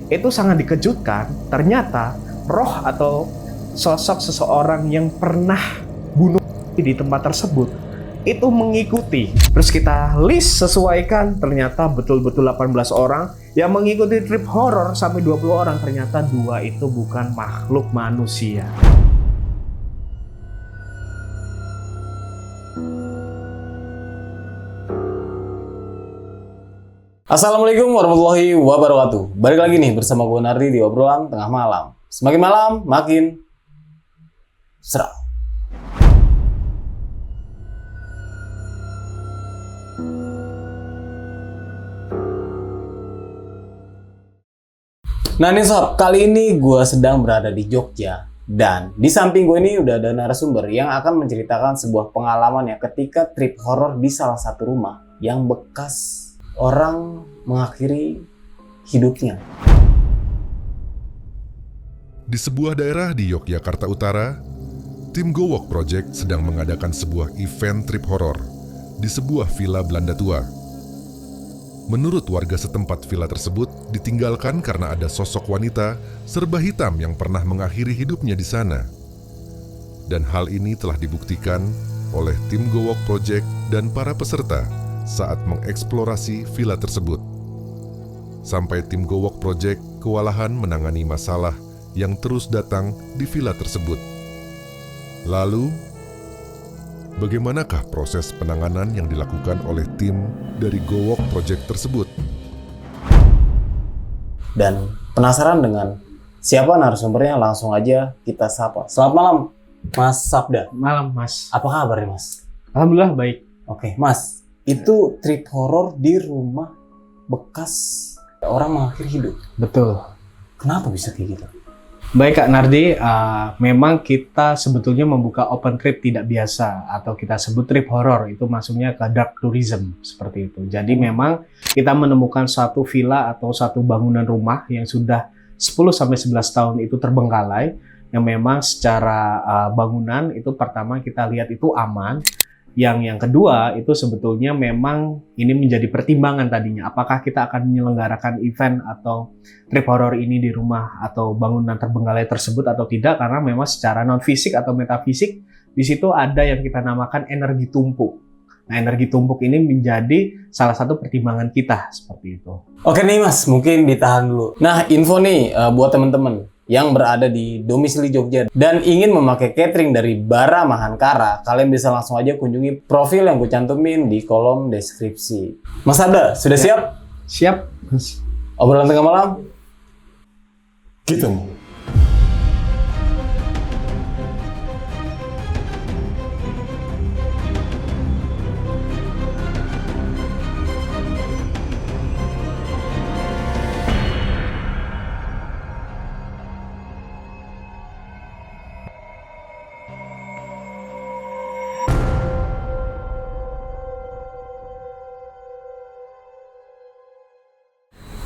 Itu sangat dikejutkan, ternyata roh atau sosok seseorang yang pernah bunuh di tempat tersebut itu mengikuti. Terus kita list sesuaikan, ternyata betul-betul 18 orang yang mengikuti trip horor sampai 20 orang, ternyata 2 itu bukan makhluk manusia. Assalamualaikum warahmatullahi wabarakatuh. Balik lagi nih bersama gue Nardi di obrolan tengah malam. Semakin malam makin seram. Nah nih sob, kali ini gue sedang berada di Jogja. Dan di samping gue ini udah ada narasumber yang akan menceritakan sebuah pengalaman ya ketika trip horor di salah satu rumah yang bekas orang mengakhiri hidupnya. Di sebuah daerah di Yogyakarta Utara, tim Go Walk Project sedang mengadakan sebuah event trip horor di sebuah villa Belanda tua. Menurut warga setempat, villa tersebut ditinggalkan karena ada sosok wanita serba hitam yang pernah mengakhiri hidupnya di sana. Dan hal ini telah dibuktikan oleh tim Go Walk Project dan para peserta saat mengeksplorasi villa tersebut. Sampai tim Go Walk Project kewalahan menangani masalah yang terus datang di villa tersebut. Lalu, bagaimanakah proses penanganan yang dilakukan oleh tim dari Go Walk Project tersebut? Dan penasaran dengan siapa narasumbernya, langsung aja kita sapa. Selamat malam, Mas Sabda. Malam, Mas. Apa kabar nih, Mas? Alhamdulillah baik. Oke, Mas. Itu trip horor di rumah bekas orang mengakhiri hidup. Betul. Kenapa bisa kayak gitu? Baik Kak Nardi, memang kita sebetulnya membuka open trip tidak biasa atau kita sebut trip horror, itu masuknya ke dark tourism seperti itu. Jadi memang kita menemukan suatu villa atau satu bangunan rumah yang sudah 10-11 tahun itu terbengkalai, yang memang secara bangunan itu pertama kita lihat itu aman. Yang kedua itu sebetulnya memang ini menjadi pertimbangan tadinya, apakah kita akan menyelenggarakan event atau trip horror ini di rumah atau bangunan terbengkalai tersebut atau tidak, karena memang secara non fisik atau metafisik di situ ada yang kita namakan energi tumpuk. Nah, energi tumpuk ini menjadi salah satu pertimbangan kita seperti itu. Oke nih Mas, mungkin ditahan dulu. Nah, info nih buat teman-teman yang berada di domisili Jogja dan ingin memakai catering dari Bara Mahankara, kalian bisa langsung aja kunjungi profil yang gue cantumin di kolom deskripsi. Mas Sabda, sudah siap? Siap. Obrolan tengah malam? Gitu.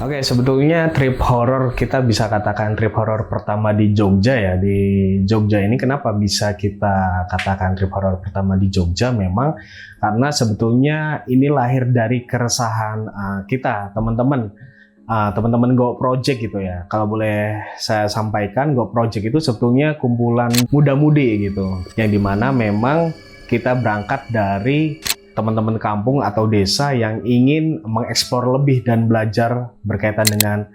Oke, sebetulnya trip horror kita bisa katakan trip horror pertama di Jogja ya. Di Jogja ini kenapa bisa kita katakan trip horror pertama di Jogja? Memang karena sebetulnya ini lahir dari keresahan kita, teman-teman Go Project gitu ya. Kalau boleh saya sampaikan, Go Project itu sebetulnya kumpulan muda-mudi gitu, yang dimana memang kita berangkat dari teman-teman kampung atau desa yang ingin mengeksplor lebih dan belajar berkaitan dengan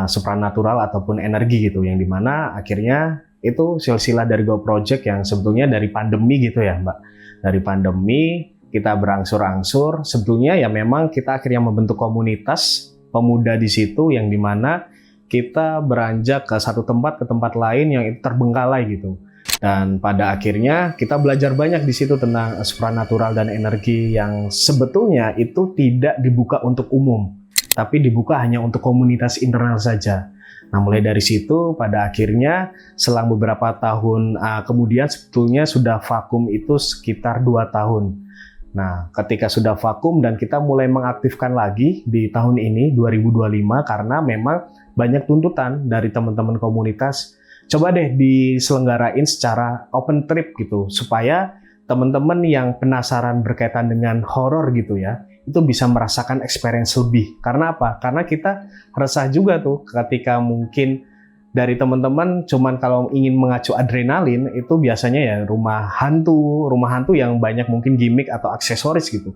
supranatural ataupun energi gitu, yang dimana akhirnya itu silsilah dari Go Project yang sebetulnya dari pandemi gitu ya Mbak. Dari pandemi kita berangsur-angsur, sebetulnya ya memang kita akhirnya membentuk komunitas pemuda di situ, yang dimana kita beranjak ke satu tempat ke tempat lain yang itu terbengkalai gitu. Dan pada akhirnya kita belajar banyak di situ tentang supranatural dan energi yang sebetulnya itu tidak dibuka untuk umum, tapi dibuka hanya untuk komunitas internal saja. Nah, mulai dari situ pada akhirnya selang beberapa tahun kemudian sebetulnya sudah vakum itu sekitar 2 tahun. Nah, ketika sudah vakum dan kita mulai mengaktifkan lagi di tahun ini 2025 karena memang banyak tuntutan dari teman-teman komunitas, coba deh diselenggarain secara open trip gitu, supaya teman-teman yang penasaran berkaitan dengan horor gitu ya, itu bisa merasakan experience lebih. Karena apa? Karena kita resah juga tuh ketika mungkin dari teman-teman cuman kalau ingin mengacu adrenalin itu biasanya ya rumah hantu yang banyak mungkin gimmick atau aksesoris gitu.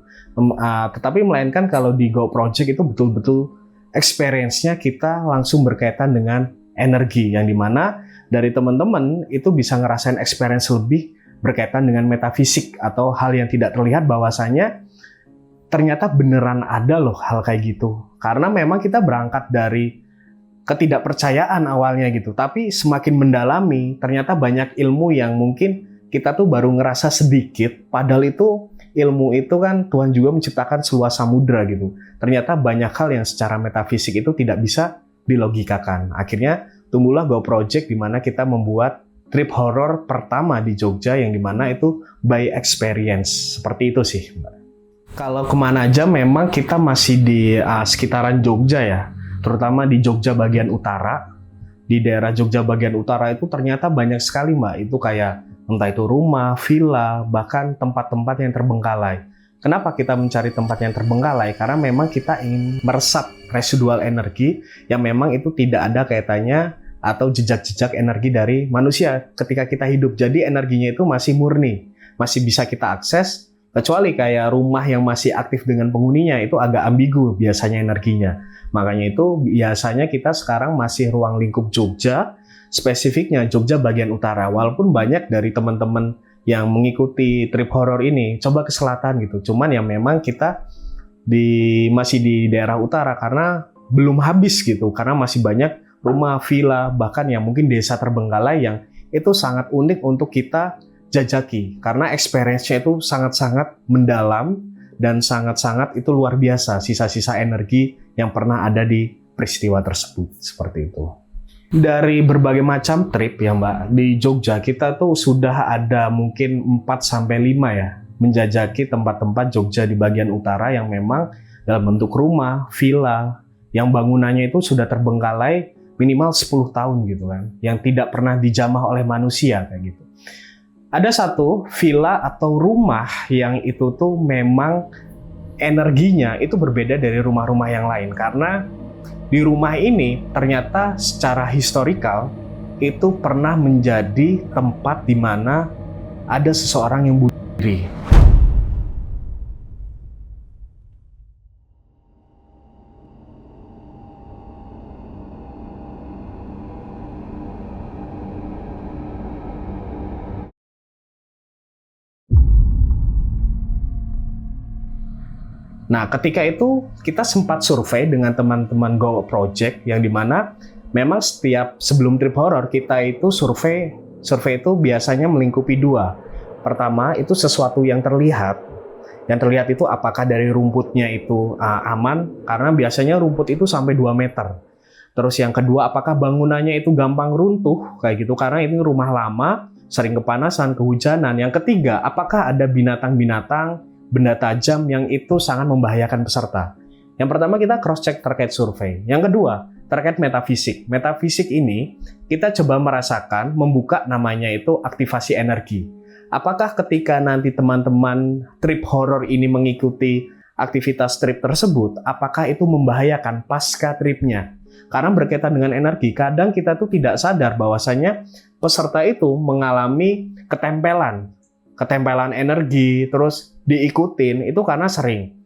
Tetapi melainkan kalau di Go Project itu betul-betul experience-nya kita langsung berkaitan dengan energi, yang dimana dari teman-teman itu bisa ngerasain experience lebih berkaitan dengan metafisik atau hal yang tidak terlihat, bahwasanya ternyata beneran ada loh hal kayak gitu. Karena memang kita berangkat dari ketidakpercayaan awalnya gitu, tapi semakin mendalami ternyata banyak ilmu yang mungkin kita tuh baru ngerasa sedikit, padahal itu ilmu itu kan Tuhan juga menciptakan seluas samudra gitu. Ternyata banyak hal yang secara metafisik itu tidak bisa dilogikakan. Akhirnya tumbuhlah Go Project, di mana kita membuat trip horor pertama di Jogja, yang dimana itu by experience. Seperti itu sih, Mbak. Kalau kemana aja memang kita masih di sekitaran Jogja ya, terutama di Jogja bagian utara. Di daerah Jogja bagian utara itu ternyata banyak sekali, Mbak. Itu kayak entah itu rumah, villa, bahkan tempat-tempat yang terbengkalai. Kenapa kita mencari tempat yang terbengkalai? Karena memang kita ingin meresap residual energi yang memang itu tidak ada kaitannya atau jejak-jejak energi dari manusia ketika kita hidup. Jadi energinya itu masih murni, masih bisa kita akses, kecuali kayak rumah yang masih aktif dengan penghuninya itu agak ambigu biasanya energinya. Makanya itu biasanya kita sekarang masih ruang lingkup Jogja, spesifiknya Jogja bagian utara. Walaupun banyak dari teman-teman yang mengikuti trip horor ini coba ke selatan gitu. Cuman ya memang kita masih di daerah utara karena belum habis gitu, karena masih banyak rumah, villa, bahkan yang mungkin desa terbengkalai yang itu sangat unik untuk kita jajaki. Karena experience-nya itu sangat-sangat mendalam dan sangat-sangat itu luar biasa, sisa-sisa energi yang pernah ada di peristiwa tersebut. Seperti itu. Dari berbagai macam trip ya Mbak, di Jogja kita tuh sudah ada mungkin 4-5 ya, menjajaki tempat-tempat Jogja di bagian utara yang memang dalam bentuk rumah, villa, yang bangunannya itu sudah terbengkalai minimal 10 tahun gitu kan, yang tidak pernah dijamah oleh manusia kayak gitu. Ada satu villa atau rumah yang itu tuh memang energinya itu berbeda dari rumah-rumah yang lain, karena di rumah ini ternyata secara historikal itu pernah menjadi tempat di mana ada seseorang yang bunuh diri. Nah, ketika itu kita sempat survei dengan teman-teman Go Project, yang dimana memang sebelum trip horor kita itu survei itu biasanya melingkupi dua. Pertama itu sesuatu yang terlihat. Yang terlihat itu apakah dari rumputnya itu aman, karena biasanya rumput itu sampai 2 meter. Terus yang kedua, apakah bangunannya itu gampang runtuh kayak gitu, karena ini rumah lama, sering kepanasan, kehujanan. Yang ketiga, apakah ada binatang-binatang, benda tajam yang itu sangat membahayakan peserta. Yang pertama kita cross check terkait survei. Yang kedua terkait metafisik. Metafisik ini kita coba merasakan membuka namanya itu aktivasi energi. Apakah ketika nanti teman-teman trip horor ini mengikuti aktivitas trip tersebut, apakah itu membahayakan pasca tripnya? Karena berkaitan dengan energi, kadang kita tuh tidak sadar bahwasanya peserta itu mengalami ketempelan energi, terus diikutin itu karena sering.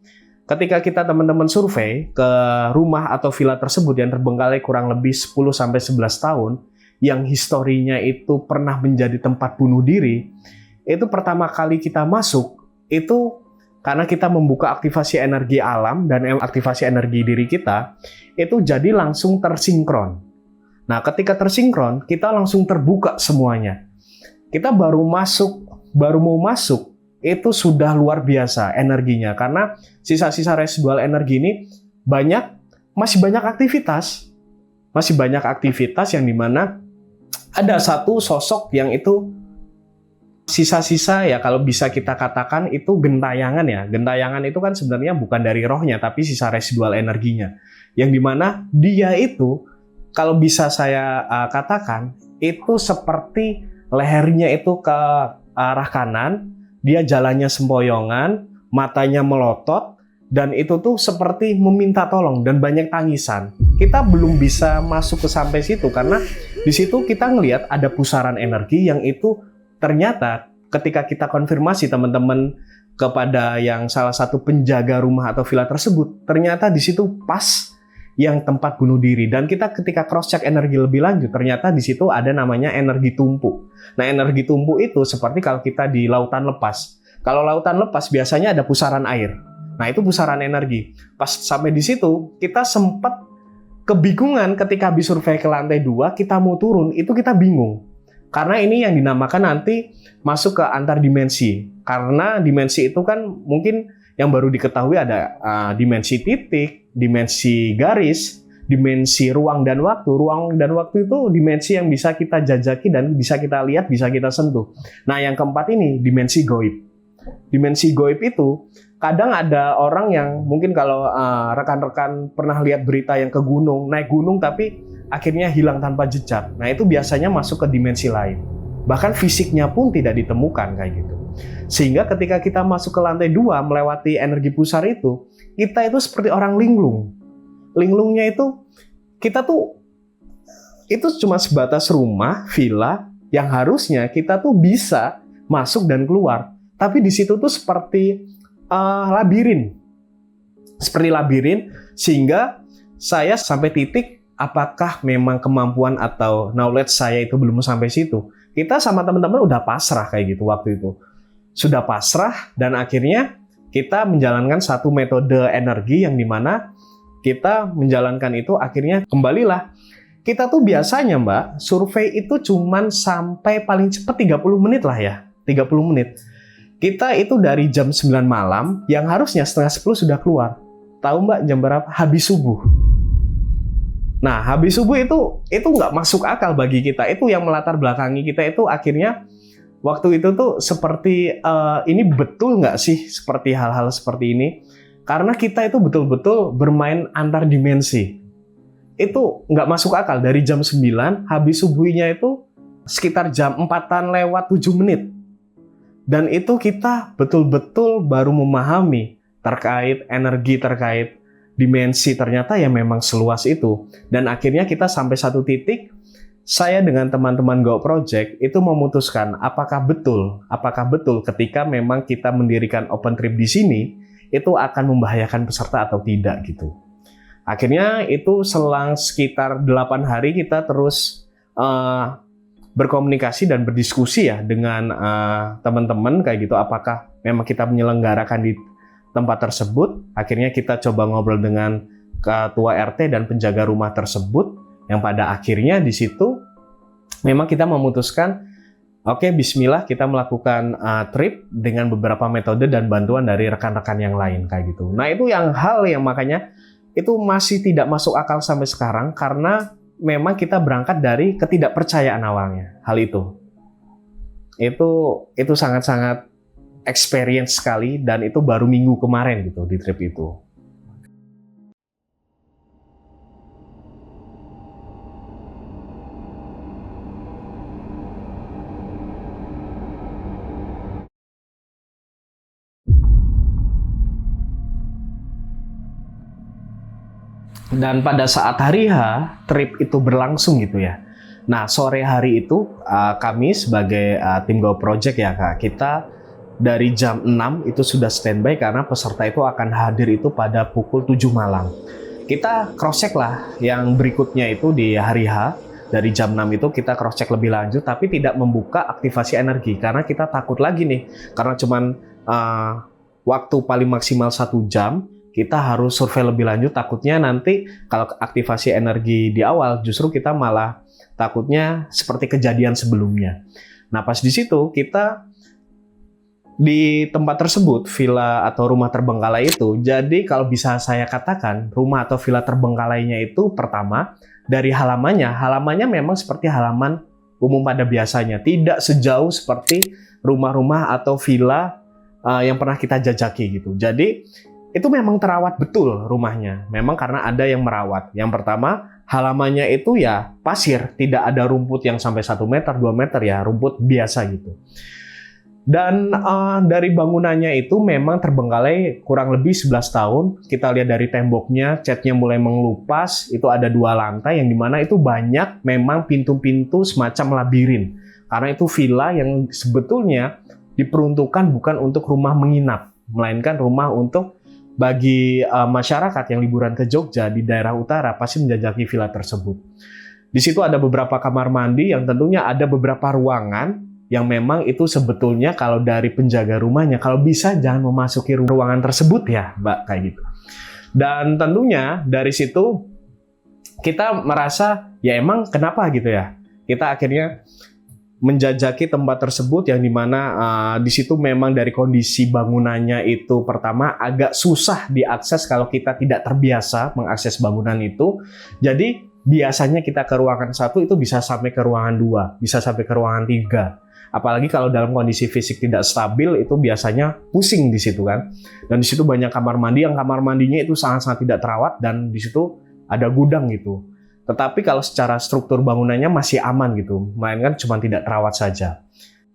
Ketika kita teman-teman survei ke rumah atau villa tersebut yang terbengkalai kurang lebih 10-11 tahun, yang historinya itu pernah menjadi tempat bunuh diri, itu pertama kali kita masuk, itu karena kita membuka aktivasi energi alam dan aktivasi energi diri kita, itu jadi langsung tersinkron. Nah, ketika tersinkron, kita langsung terbuka semuanya. Kita baru mau masuk, itu sudah luar biasa energinya, karena sisa-sisa residual energi ini masih banyak aktivitas yang dimana ada satu sosok yang itu sisa-sisa ya, kalau bisa kita katakan itu gentayangan ya. Gentayangan itu kan sebenarnya bukan dari rohnya, tapi sisa residual energinya, yang dimana dia itu kalau bisa saya katakan itu seperti lehernya itu ke arah kanan, dia jalannya sempoyongan, matanya melotot, Dan itu tuh seperti meminta tolong dan banyak tangisan. Kita belum bisa masuk ke sampai situ karena di situ kita ngelihat ada pusaran energi yang itu ternyata ketika kita konfirmasi teman-teman kepada yang salah satu penjaga rumah atau villa tersebut, ternyata di situ pas yang tempat bunuh diri. Dan kita ketika cross check energi lebih lanjut, ternyata di situ ada namanya energi tumpuk. Nah, energi tumpuk itu seperti kalau kita di lautan lepas. Kalau lautan lepas biasanya ada pusaran air. Nah, itu pusaran energi. Pas sampai di situ, kita sempat kebingungan ketika habis survei ke lantai 2, kita mau turun, itu kita bingung. Karena ini yang dinamakan nanti masuk ke antar dimensi. Karena dimensi itu kan mungkin yang baru diketahui ada dimensi titik, dimensi garis, dimensi ruang dan waktu. Ruang dan waktu itu dimensi yang bisa kita jajaki dan bisa kita lihat, bisa kita sentuh. Nah, yang keempat ini dimensi gaib. Dimensi gaib itu kadang ada orang yang mungkin kalau rekan-rekan pernah lihat berita yang ke gunung, naik gunung tapi akhirnya hilang tanpa jejak. Nah, itu biasanya masuk ke dimensi lain. Bahkan fisiknya pun tidak ditemukan kayak gitu. Sehingga ketika kita masuk ke lantai 2 melewati energi pusar itu, kita itu seperti orang linglung. Linglungnya itu kita tuh itu cuma sebatas rumah, villa yang harusnya kita tuh bisa masuk dan keluar. Tapi di situ tuh seperti labirin. Seperti labirin, sehingga saya sampai titik apakah memang kemampuan atau knowledge saya itu belum sampai situ. Kita sama teman-teman udah pasrah kayak gitu waktu itu. Sudah pasrah dan akhirnya kita menjalankan satu metode energi yang dimana kita menjalankan itu akhirnya kembalilah. Kita tuh biasanya Mbak, survei itu cuman sampai paling cepat 30 menit lah ya. 30 menit. Kita itu dari jam 9 malam, yang harusnya setengah 10 sudah keluar. Tahu Mbak jam berapa? Habis subuh. Nah, habis subuh itu nggak masuk akal bagi kita. Itu yang melatar belakangi kita itu akhirnya waktu itu tuh seperti ini betul nggak sih seperti hal-hal seperti ini? Karena kita itu betul-betul bermain antar dimensi. Itu nggak masuk akal. Dari jam 9, habis subuhnya itu sekitar jam 4-an lewat 7 menit. Dan itu kita betul-betul baru memahami terkait energi, terkait dimensi, ternyata ya memang seluas itu. Dan akhirnya kita sampai satu titik, saya dengan teman-teman Go Project itu memutuskan apakah betul ketika memang kita mendirikan open trip di sini, itu akan membahayakan peserta atau tidak gitu. Akhirnya itu selang sekitar 8 hari kita terus berkomunikasi dan berdiskusi ya dengan teman-teman kayak gitu, apakah memang kita menyelenggarakan di tempat tersebut. Akhirnya kita coba ngobrol dengan ketua RT dan penjaga rumah tersebut, yang pada akhirnya di situ memang kita memutuskan oke, bismillah kita melakukan trip dengan beberapa metode dan bantuan dari rekan-rekan yang lain kayak gitu. Nah, itu hal yang makanya itu masih tidak masuk akal sampai sekarang karena memang kita berangkat dari ketidakpercayaan awalnya. Hal itu sangat-sangat experience sekali dan itu baru minggu kemarin gitu di trip itu. Dan pada saat hari H, trip itu berlangsung gitu ya. Nah, sore hari itu kami sebagai tim Go Project ya Kak, kita dari jam 6 itu sudah standby karena peserta itu akan hadir itu pada pukul 7 malam. Kita cross check lah yang berikutnya itu di hari H, dari jam 6 itu kita cross check lebih lanjut tapi tidak membuka aktivasi energi karena kita takut lagi nih, karena cuman waktu paling maksimal 1 jam. Kita harus survei lebih lanjut, takutnya nanti kalau aktivasi energi di awal justru kita malah takutnya seperti kejadian sebelumnya. Nah, pas di situ kita di tempat tersebut, villa atau rumah terbengkalai itu, jadi kalau bisa saya katakan rumah atau villa terbengkalainya itu pertama dari halamannya memang seperti halaman umum pada biasanya, tidak sejauh seperti rumah-rumah atau villa yang pernah kita jajaki gitu. Jadi itu memang terawat betul rumahnya. Memang karena ada yang merawat. Yang pertama, halamannya itu ya pasir. Tidak ada rumput yang sampai 1 meter, 2 meter ya. Rumput biasa gitu. Dan dari bangunannya itu memang terbengkalai kurang lebih 11 tahun. Kita lihat dari temboknya, catnya mulai mengelupas. Itu ada 2 lantai yang dimana itu banyak memang pintu-pintu semacam labirin. Karena itu villa yang sebetulnya diperuntukkan bukan untuk rumah menginap, melainkan rumah untuk bagi masyarakat yang liburan ke Jogja di daerah utara pasti menjajaki villa tersebut. Di situ ada beberapa kamar mandi yang tentunya ada beberapa ruangan yang memang itu sebetulnya kalau dari penjaga rumahnya, kalau bisa jangan memasuki ruangan tersebut ya, Mbak, kayak gitu. Dan tentunya dari situ kita merasa, ya emang kenapa gitu ya? Kita akhirnya menjajaki tempat tersebut yang dimana di situ memang dari kondisi bangunannya itu pertama agak susah diakses kalau kita tidak terbiasa mengakses bangunan itu. Jadi biasanya kita ke ruangan 1 itu bisa sampai ke ruangan 2, bisa sampai ke ruangan 3. Apalagi kalau dalam kondisi fisik tidak stabil itu biasanya pusing di situ kan. Dan di situ banyak kamar mandi yang kamar mandinya itu sangat-sangat tidak terawat dan di situ ada gudang gitu. Tetapi kalau secara struktur bangunannya masih aman gitu, melainkan cuma tidak terawat saja.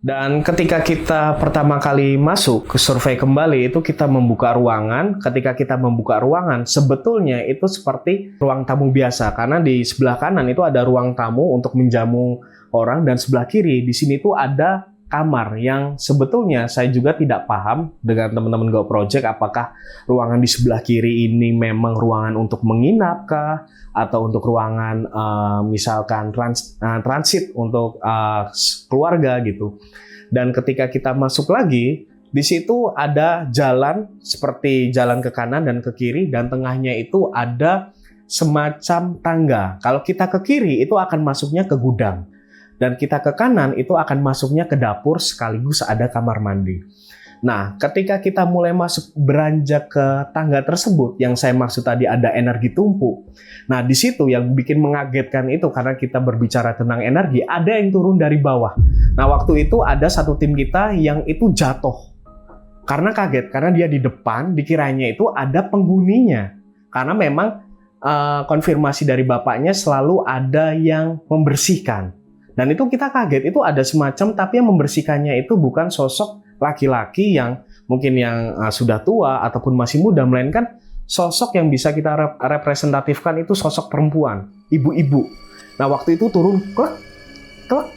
Dan ketika kita pertama kali masuk ke survei kembali itu kita membuka ruangan. Ketika kita membuka ruangan sebetulnya itu seperti ruang tamu biasa karena di sebelah kanan itu ada ruang tamu untuk menjamu orang dan sebelah kiri di sini tuh ada kamar yang sebetulnya saya juga tidak paham dengan teman-teman Go Project apakah ruangan di sebelah kiri ini memang ruangan untuk menginap kah atau untuk ruangan misalkan transit untuk keluarga gitu. Dan ketika kita masuk lagi di situ ada jalan seperti jalan ke kanan dan ke kiri dan tengahnya itu ada semacam tangga. Kalau kita ke kiri itu akan masuknya ke gudang. Dan kita ke kanan itu akan masuknya ke dapur sekaligus ada kamar mandi. Nah, ketika kita mulai masuk beranjak ke tangga tersebut, yang saya maksud tadi ada energi tumpuk. Nah, di situ yang bikin mengagetkan itu karena kita berbicara tentang energi, ada yang turun dari bawah. Nah, waktu itu ada satu tim kita yang itu jatuh. Karena kaget, karena dia di depan, dikiranya itu ada penghuninya. Karena memang konfirmasi dari bapaknya selalu ada yang membersihkan. Dan itu kita kaget, itu ada semacam, tapi yang membersihkannya itu bukan sosok laki-laki yang mungkin yang sudah tua ataupun masih muda, melainkan sosok yang bisa kita representatifkan itu sosok perempuan, ibu-ibu. Nah, waktu itu turun, klek, klek.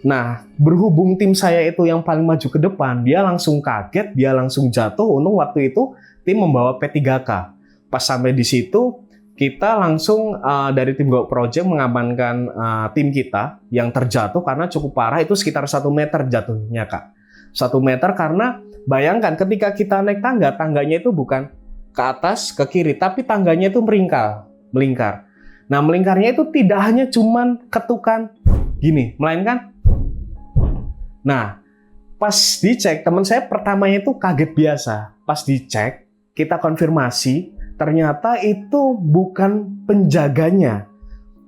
Nah, berhubung tim saya itu yang paling maju ke depan, dia langsung kaget, dia langsung jatuh, untung waktu itu tim membawa P3K. Pas sampai di situ, kita langsung dari tim Go Project mengamankan tim kita yang terjatuh karena cukup parah itu sekitar 1 meter jatuhnya Kak. 1 meter karena bayangkan ketika kita naik tangga, tangganya itu bukan ke atas, ke kiri, tapi tangganya itu melingkar. Nah melingkarnya itu tidak hanya cuman ketukan gini, melainkan nah pas dicek teman saya pertamanya itu kaget biasa. Pas dicek, kita konfirmasi, ternyata itu bukan penjaganya.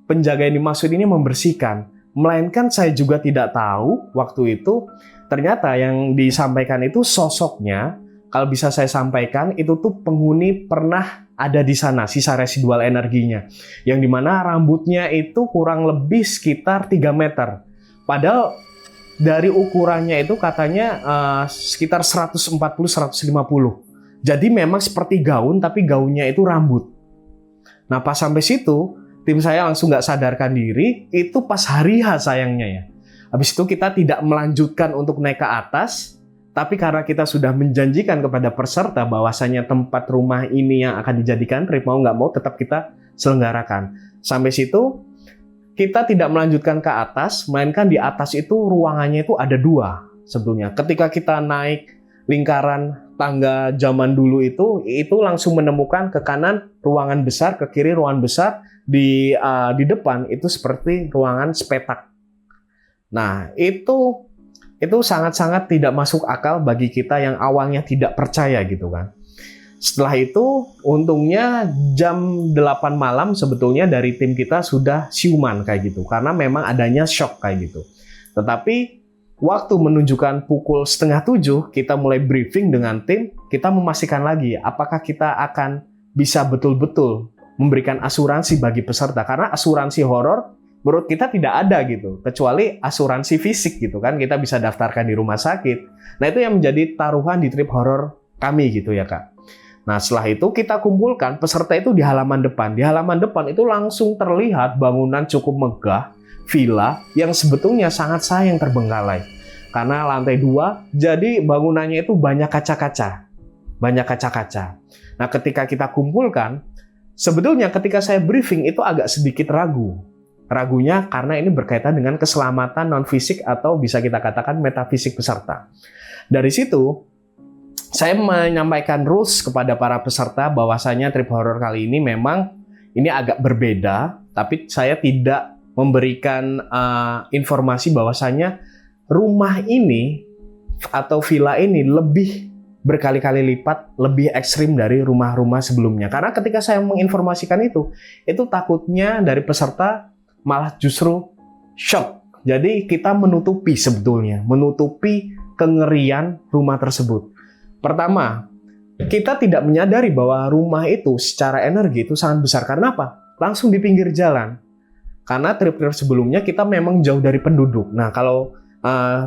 Penjaga yang dimaksud ini membersihkan. Melainkan saya juga tidak tahu waktu itu. Ternyata yang disampaikan itu sosoknya. Kalau bisa saya sampaikan, itu tuh penghuni pernah ada di sana. Sisa residual energinya. Yang dimana rambutnya itu kurang lebih sekitar 3 meter. Padahal dari ukurannya itu katanya sekitar 140-150. Jadi memang seperti gaun, tapi gaunnya itu rambut. Nah pas sampai situ, tim saya langsung nggak sadarkan diri, itu pas hari H sayangnya ya. Habis itu kita tidak melanjutkan untuk naik ke atas, tapi karena kita sudah menjanjikan kepada peserta bahwasanya tempat rumah ini yang akan dijadikan trip, mau nggak mau tetap kita selenggarakan. Sampai situ, kita tidak melanjutkan ke atas, melainkan di atas itu ruangannya itu ada 2 sebetulnya. Ketika kita naik lingkaran tangga zaman dulu itu langsung menemukan ke kanan ruangan besar, ke kiri ruangan besar, di depan itu seperti ruangan sepetak. Nah, itu sangat-sangat tidak masuk akal bagi kita yang awalnya tidak percaya gitu kan. Setelah itu, untungnya jam 8 malam sebetulnya dari tim kita sudah siuman kayak gitu karena memang adanya shock kayak gitu. Tetapi waktu menunjukkan pukul 6:30, kita mulai briefing dengan tim, kita memastikan lagi apakah kita akan bisa betul-betul memberikan asuransi bagi peserta. Karena asuransi horor menurut kita tidak ada gitu, kecuali asuransi fisik gitu kan, kita bisa daftarkan di rumah sakit. Nah itu yang menjadi taruhan di trip horor kami gitu ya Kak. Nah setelah itu kita kumpulkan peserta itu di halaman depan. Di halaman depan itu langsung terlihat bangunan cukup megah, villa yang sebetulnya sangat sayang terbengkalai. Karena lantai 2, jadi bangunannya itu banyak kaca-kaca. Banyak kaca-kaca. Nah ketika kita kumpulkan, sebetulnya ketika saya briefing itu agak sedikit ragu. Ragunya karena ini berkaitan dengan keselamatan non-fisik atau bisa kita katakan metafisik peserta. Dari situ, saya menyampaikan rules kepada para peserta bahwasanya trip horror kali ini memang ini agak berbeda, tapi saya tidak memberikan informasi bahwasanya rumah ini atau villa ini lebih berkali-kali lipat lebih ekstrim dari rumah-rumah sebelumnya. Karena ketika saya menginformasikan itu takutnya dari peserta malah justru shock. Jadi kita menutupi sebetulnya, menutupi kengerian rumah tersebut. Pertama, kita tidak menyadari bahwa rumah itu secara energi itu sangat besar. Karena apa? Langsung di pinggir jalan. Karena trip-trip sebelumnya kita memang jauh dari penduduk. Nah, kalau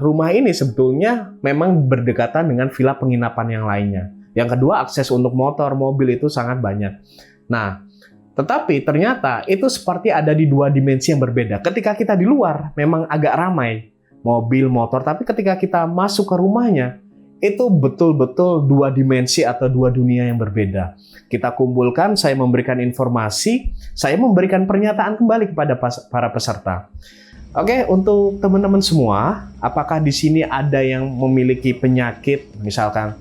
rumah ini sebetulnya memang berdekatan dengan villa penginapan yang lainnya. Yang kedua, akses untuk motor, mobil itu sangat banyak. Nah, tetapi ternyata itu seperti ada di 2 dimensi yang berbeda. Ketika kita di luar memang agak ramai mobil, motor, tapi ketika kita masuk ke rumahnya itu betul-betul 2 dimensi atau 2 dunia yang berbeda. Kita kumpulkan, saya memberikan informasi, saya memberikan pernyataan kembali kepada para peserta. Oke, untuk teman-teman semua, apakah di sini ada yang memiliki penyakit, misalkan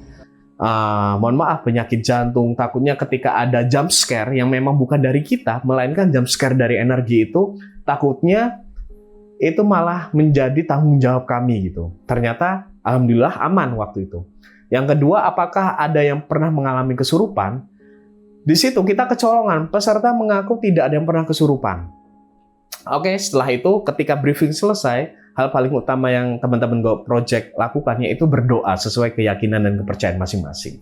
mohon maaf, penyakit jantung, takutnya ketika ada jump scare yang memang bukan dari kita, melainkan jump scare dari energi itu, takutnya itu malah menjadi tanggung jawab kami gitu. Ternyata alhamdulillah aman waktu itu. Yang kedua, apakah ada yang pernah mengalami kesurupan? Di situ kita kecolongan, peserta mengaku tidak ada yang pernah kesurupan. Oke, setelah itu ketika briefing selesai, hal paling utama yang teman-teman Go Project lakukan yaitu berdoa sesuai keyakinan dan kepercayaan masing-masing.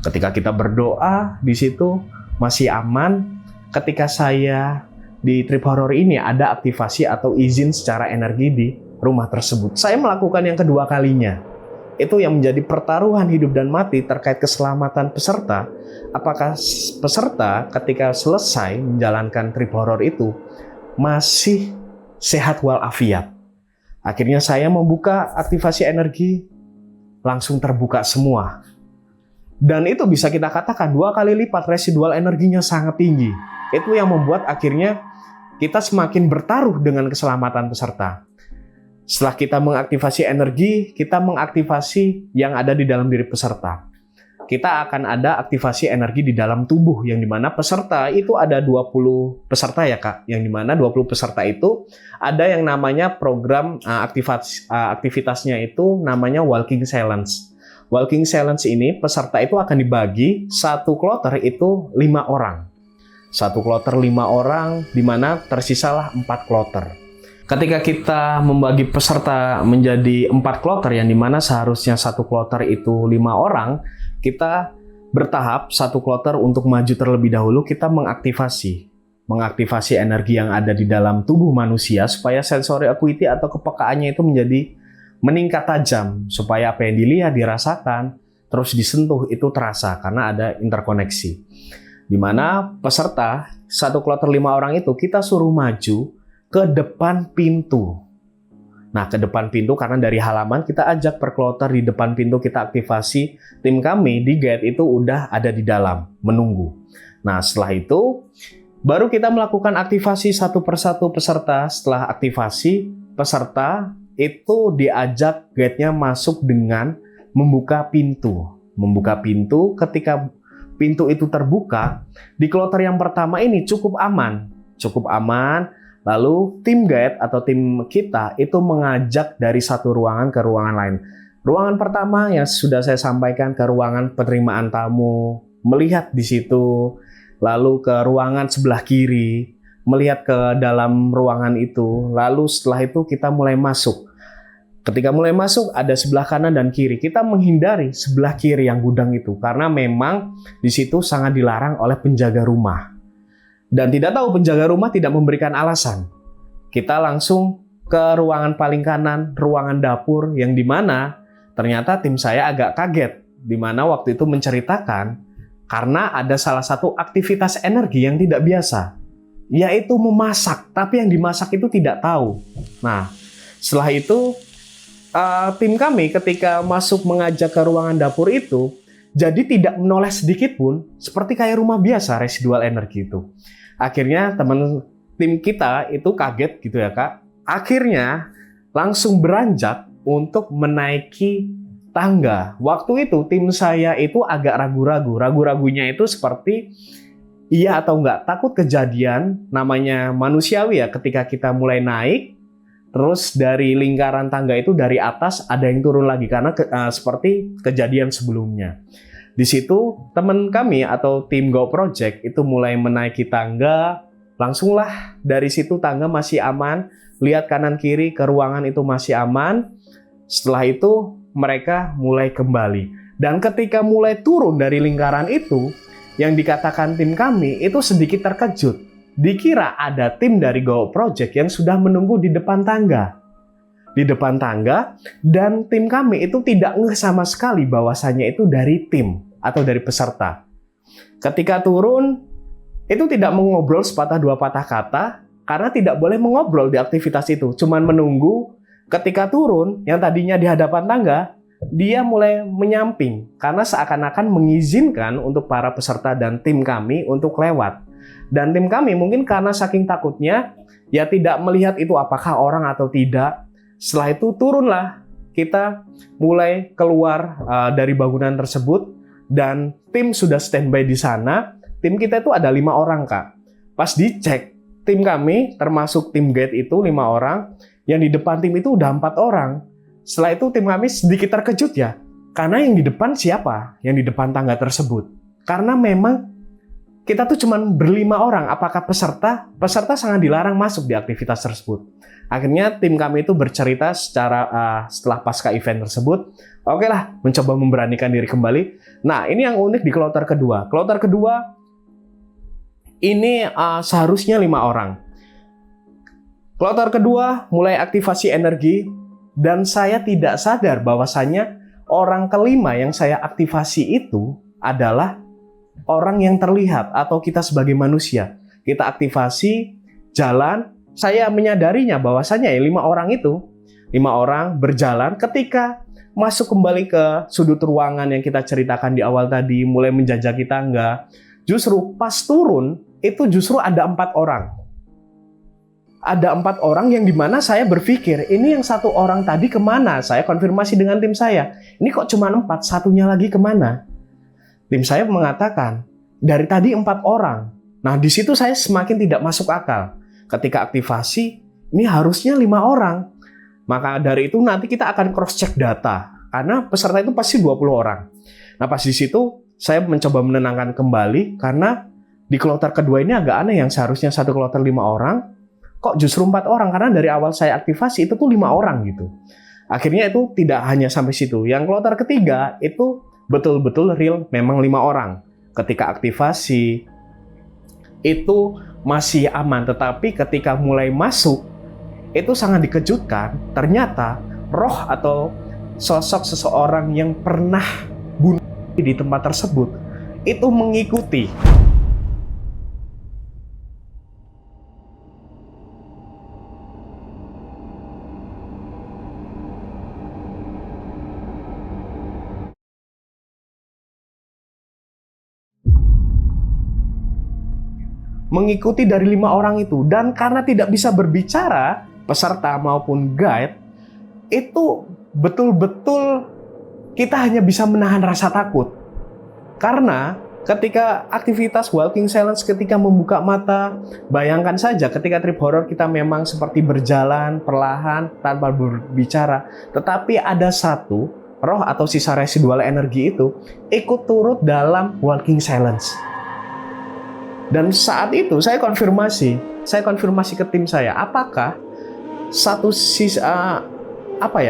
Ketika kita berdoa, di situ masih aman. Ketika saya di trip horror ini ada aktivasi atau izin secara energi di rumah tersebut. Saya melakukan yang kedua kalinya. Itu yang menjadi pertaruhan hidup dan mati terkait keselamatan peserta. Apakah peserta ketika selesai menjalankan trip horror itu masih sehat walafiat? Akhirnya saya membuka aktivasi energi, langsung terbuka semua. Dan itu bisa kita katakan 2 kali lipat residual energinya sangat tinggi. Itu yang membuat akhirnya kita semakin bertaruh dengan keselamatan peserta. Setelah kita mengaktifasi energi, kita mengaktifasi yang ada di dalam diri peserta. Kita akan ada aktivasi energi di dalam tubuh, yang dimana peserta itu ada 20 peserta ya Kak, yang dimana 20 peserta itu ada yang namanya program aktivitasnya itu namanya walking silence. Walking silence ini peserta itu akan dibagi, 1 kloter itu 5 orang. 1 kloter 5 orang, di mana tersisalah 4 kloter. Ketika kita membagi peserta menjadi 4 kloter, yang dimana seharusnya 1 kloter itu 5 orang, kita bertahap 1 kloter untuk maju terlebih dahulu, kita mengaktifasi energi yang ada di dalam tubuh manusia, supaya sensory acuity atau kepekaannya itu menjadi meningkat tajam, supaya apa yang dilihat, dirasakan, terus disentuh itu terasa, karena ada interkoneksi. Di mana peserta 1 kloter 5 orang itu kita suruh maju ke depan pintu. Nah, ke depan pintu karena dari halaman kita ajak per kloter di depan pintu, kita aktivasi. Tim kami di gate itu udah ada di dalam menunggu. Nah, setelah itu baru kita melakukan aktivasi satu persatu peserta. Setelah aktivasi, peserta itu diajak gate-nya masuk dengan membuka pintu. Membuka pintu, ketika pintu itu terbuka, di kloter yang pertama ini cukup aman. Lalu tim guide atau tim kita itu mengajak dari satu ruangan ke ruangan lain. Ruangan pertama yang sudah saya sampaikan, ke ruangan penerimaan tamu, melihat di situ, lalu ke ruangan sebelah kiri, melihat ke dalam ruangan itu. Lalu setelah itu kita mulai masuk. Ketika mulai masuk, ada sebelah kanan dan kiri. Kita menghindari sebelah kiri yang gudang itu, karena memang di situ sangat dilarang oleh penjaga rumah. Dan tidak tahu penjaga rumah tidak memberikan alasan. Kita langsung ke ruangan paling kanan, ruangan dapur, yang dimana ternyata tim saya agak kaget. Dimana waktu itu menceritakan, karena ada salah satu aktivitas energi yang tidak biasa, yaitu memasak. Tapi yang dimasak itu tidak tahu. Nah, setelah itu tim kami ketika masuk mengajak ke ruangan dapur itu, jadi tidak menoleh sedikit pun, seperti kayak rumah biasa residual energi itu. Akhirnya tim kita itu kaget gitu ya Kak. Akhirnya langsung beranjak untuk menaiki tangga. Waktu itu tim saya itu agak ragu-ragu. Ragu-ragunya itu seperti iya atau enggak, takut kejadian, namanya manusiawi ya, ketika kita mulai naik, terus dari lingkaran tangga itu dari atas ada yang turun lagi karena seperti kejadian sebelumnya. Di situ teman kami atau tim Go Project itu mulai menaiki tangga, langsunglah dari situ tangga masih aman, lihat kanan kiri ke ruangan itu masih aman. Setelah itu mereka mulai kembali. Dan ketika mulai turun dari lingkaran itu, yang dikatakan tim kami itu sedikit terkejut. Dikira ada tim dari Go Project yang sudah menunggu di depan tangga. Di depan tangga, dan tim kami itu tidak ngeh sama sekali bahwasannya itu dari tim atau dari peserta. Ketika turun, itu tidak mengobrol sepatah dua patah kata, karena tidak boleh mengobrol di aktivitas itu. Cuman menunggu, ketika turun, yang tadinya di hadapan tangga, dia mulai menyamping, karena seakan-akan mengizinkan untuk para peserta dan tim kami untuk lewat. Dan tim kami mungkin karena saking takutnya, ya tidak melihat itu apakah orang atau tidak. Setelah itu turunlah, kita mulai keluar dari bangunan tersebut, dan tim sudah standby di sana. Tim kita itu ada 5 orang Kak. Pas dicek, tim kami termasuk tim gate itu 5 orang, yang di depan tim itu udah 4 orang. Setelah itu tim kami sedikit terkejut ya, karena yang di depan siapa? Yang di depan tangga tersebut. Karena memang kita tuh cuman ber-5 orang, apakah peserta? Peserta sangat dilarang masuk di aktivitas tersebut. Akhirnya tim kami itu bercerita setelah pasca event tersebut, oke lah, mencoba memberanikan diri kembali. Nah, ini yang unik di kloter kedua. Kloter kedua, ini seharusnya 5 orang. Kloter kedua mulai aktivasi energi, dan saya tidak sadar bahwasannya orang kelima yang saya aktivasi itu adalah orang yang terlihat atau kita sebagai manusia. Kita aktivasi, jalan, saya menyadarinya bahwasannya ya 5 orang itu, 5 orang berjalan ketika masuk kembali ke sudut ruangan yang kita ceritakan di awal tadi, mulai menjajaki tangga. Justru pas turun, itu justru ada 4 orang. Ada 4 orang yang dimana saya berpikir, ini yang 1 orang tadi kemana? Saya konfirmasi dengan tim saya, ini kok cuma 4, satunya lagi kemana? Tim saya mengatakan, dari tadi 4 orang. Nah, di situ saya semakin tidak masuk akal. Ketika aktivasi, ini harusnya 5 orang. Maka dari itu nanti kita akan cross-check data. Karena peserta itu pasti 20 orang. Nah, pas di situ, saya mencoba menenangkan kembali, karena di kloter kedua ini agak aneh, yang seharusnya satu kloter 5 orang, kok justru 4 orang? Karena dari awal saya aktivasi, itu tuh 5 orang gitu. Akhirnya itu tidak hanya sampai situ. Yang kloter ketiga, itu betul-betul real memang 5 orang. Ketika aktivasi itu masih aman, tetapi ketika mulai masuk itu sangat dikejutkan. Ternyata roh atau sosok seseorang yang pernah bunuh di tempat tersebut itu mengikuti. Mengikuti dari 5 orang itu, dan karena tidak bisa berbicara peserta maupun guide, itu betul-betul kita hanya bisa menahan rasa takut. Karena ketika aktivitas walking silence, ketika membuka mata, bayangkan saja ketika trip horror kita memang seperti berjalan perlahan tanpa berbicara, tetapi ada satu roh atau sisa residual energi itu ikut turut dalam walking silence. Dan saat itu saya konfirmasi ke tim saya, apakah satu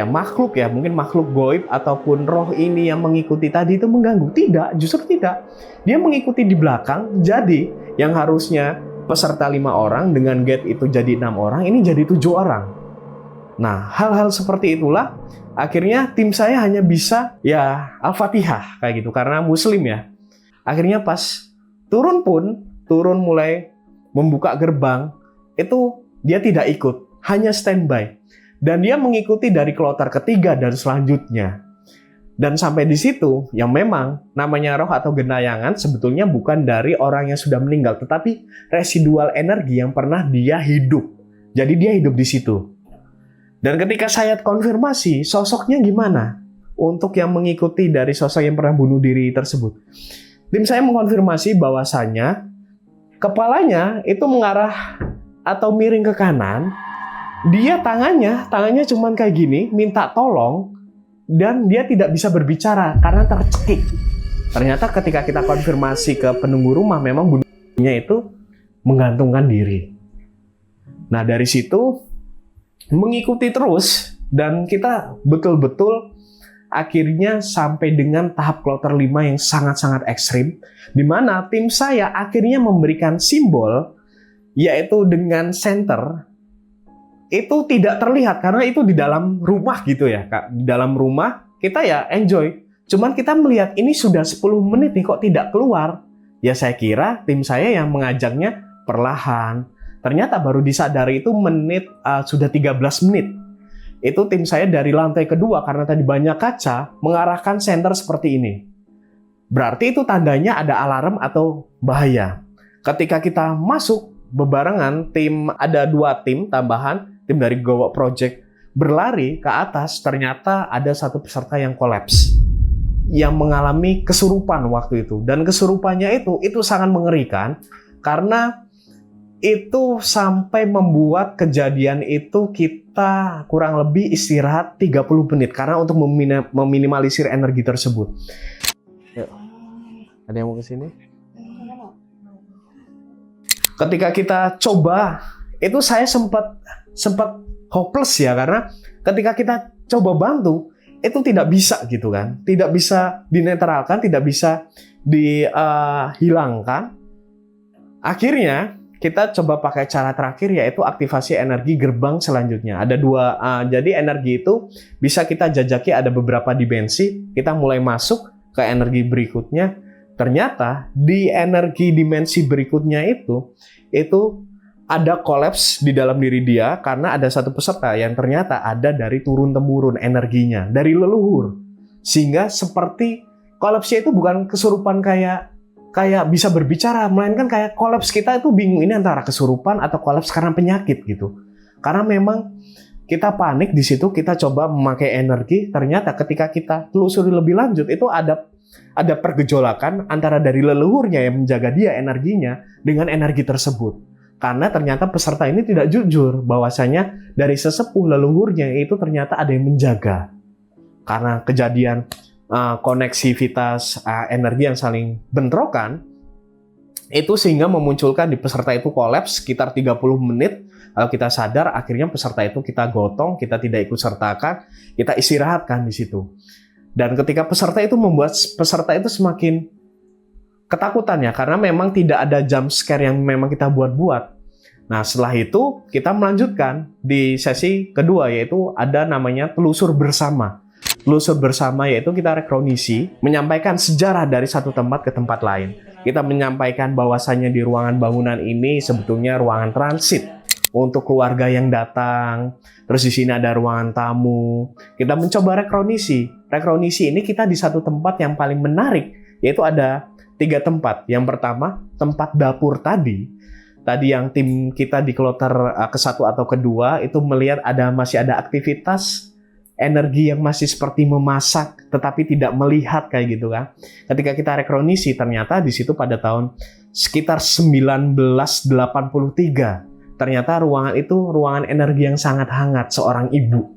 makhluk ya, mungkin makhluk goib ataupun roh ini yang mengikuti tadi itu mengganggu? Tidak, justru tidak. Dia mengikuti di belakang, jadi yang harusnya peserta 5 orang dengan gate itu jadi 6 orang, ini jadi 7 orang. Nah, hal-hal seperti itulah akhirnya tim saya hanya bisa ya Al-Fatihah kayak gitu karena muslim ya. Akhirnya pas turun mulai membuka gerbang, itu dia tidak ikut, hanya standby. Dan dia mengikuti dari kloter ketiga dan selanjutnya. Dan sampai di situ, yang memang namanya roh atau gentayangan sebetulnya bukan dari orang yang sudah meninggal, tetapi residual energi yang pernah dia hidup. Jadi dia hidup di situ. Dan ketika saya konfirmasi, sosoknya gimana? Untuk yang mengikuti dari sosok yang pernah bunuh diri tersebut. Tim saya mengkonfirmasi bahwasannya kepalanya itu mengarah atau miring ke kanan. Dia tangannya cuman kayak gini, minta tolong, dan dia tidak bisa berbicara karena tercekik. Ternyata ketika kita konfirmasi ke penunggu rumah, memang bunuhnya itu menggantungkan diri. Nah, dari situ mengikuti terus, dan kita betul-betul akhirnya sampai dengan tahap kloter 5 yang sangat-sangat ekstrim, di mana tim saya akhirnya memberikan simbol, yaitu dengan senter. Itu tidak terlihat karena itu di dalam rumah gitu ya, Kak. Di dalam rumah kita ya enjoy. Cuman kita melihat ini sudah 10 menit nih kok tidak keluar. Ya saya kira tim saya yang mengajaknya perlahan. Ternyata baru disadari itu sudah 13 menit. Itu tim saya dari lantai kedua karena tadi banyak kaca mengarahkan senter seperti ini. Berarti itu tandanya ada alarm atau bahaya. Ketika kita masuk bebarengan, ada 2 tim tambahan, tim dari Go Walk Project berlari ke atas, ternyata ada satu peserta yang kolaps, yang mengalami kesurupan waktu itu. Dan kesurupannya itu sangat mengerikan karena itu sampai membuat kejadian itu kita kurang lebih istirahat 30 menit karena untuk meminimalisir energi tersebut. Yuk. Ada yang mau kesini? Ketika kita coba, itu saya sempat hopeless ya, karena ketika kita coba bantu, itu tidak bisa gitu kan. Tidak bisa dinetralkan, tidak bisa dihilangkan. Akhirnya, kita coba pakai cara terakhir, yaitu aktivasi energi gerbang selanjutnya. Ada 2, jadi energi itu bisa kita jajaki, ada beberapa dimensi. Kita mulai masuk ke energi berikutnya. Ternyata di energi dimensi berikutnya itu ada kolaps di dalam diri dia karena ada satu peserta yang ternyata ada dari turun-temurun energinya, dari leluhur. Sehingga seperti kolapsnya itu bukan kesurupan kayak bisa berbicara, melainkan kayak kolaps. Kita itu bingung ini antara kesurupan atau kolaps karena penyakit gitu. Karena memang kita panik di situ, kita coba memakai energi, ternyata ketika kita telusuri lebih lanjut itu ada pergejolakan antara dari leluhurnya yang menjaga dia energinya dengan energi tersebut. Karena ternyata peserta ini tidak jujur bahwasanya dari sesepuh leluhurnya itu ternyata ada yang menjaga. Karena kejadian koneksivitas energi yang saling bentrokan, itu sehingga memunculkan di peserta itu kolaps sekitar 30 menit. Kalau kita sadar, akhirnya peserta itu kita gotong, kita tidak ikut sertakan, kita istirahatkan di situ. Dan ketika peserta itu membuat peserta itu semakin ketakutan ya, karena memang tidak ada jump scare yang memang kita buat-buat. Nah, setelah itu kita melanjutkan di sesi kedua, yaitu ada namanya telusur bersama. Telusur bersama yaitu kita rekronisi, menyampaikan sejarah dari satu tempat ke tempat lain. Kita menyampaikan bahwasannya di ruangan bangunan ini sebetulnya ruangan transit untuk keluarga yang datang. Terus di sini ada ruangan tamu. Kita mencoba rekronisi. Rekronisi ini kita di satu tempat yang paling menarik, yaitu ada 3 tempat. Yang pertama, tempat dapur tadi. Tadi yang tim kita di kloter ke-1 atau kedua itu melihat masih ada aktivitas energi yang masih seperti memasak, tetapi tidak melihat kayak gitu kan. Ketika kita rekronisi, ternyata di situ pada tahun sekitar 1983. Ternyata ruangan itu ruangan energi yang sangat hangat, seorang ibu.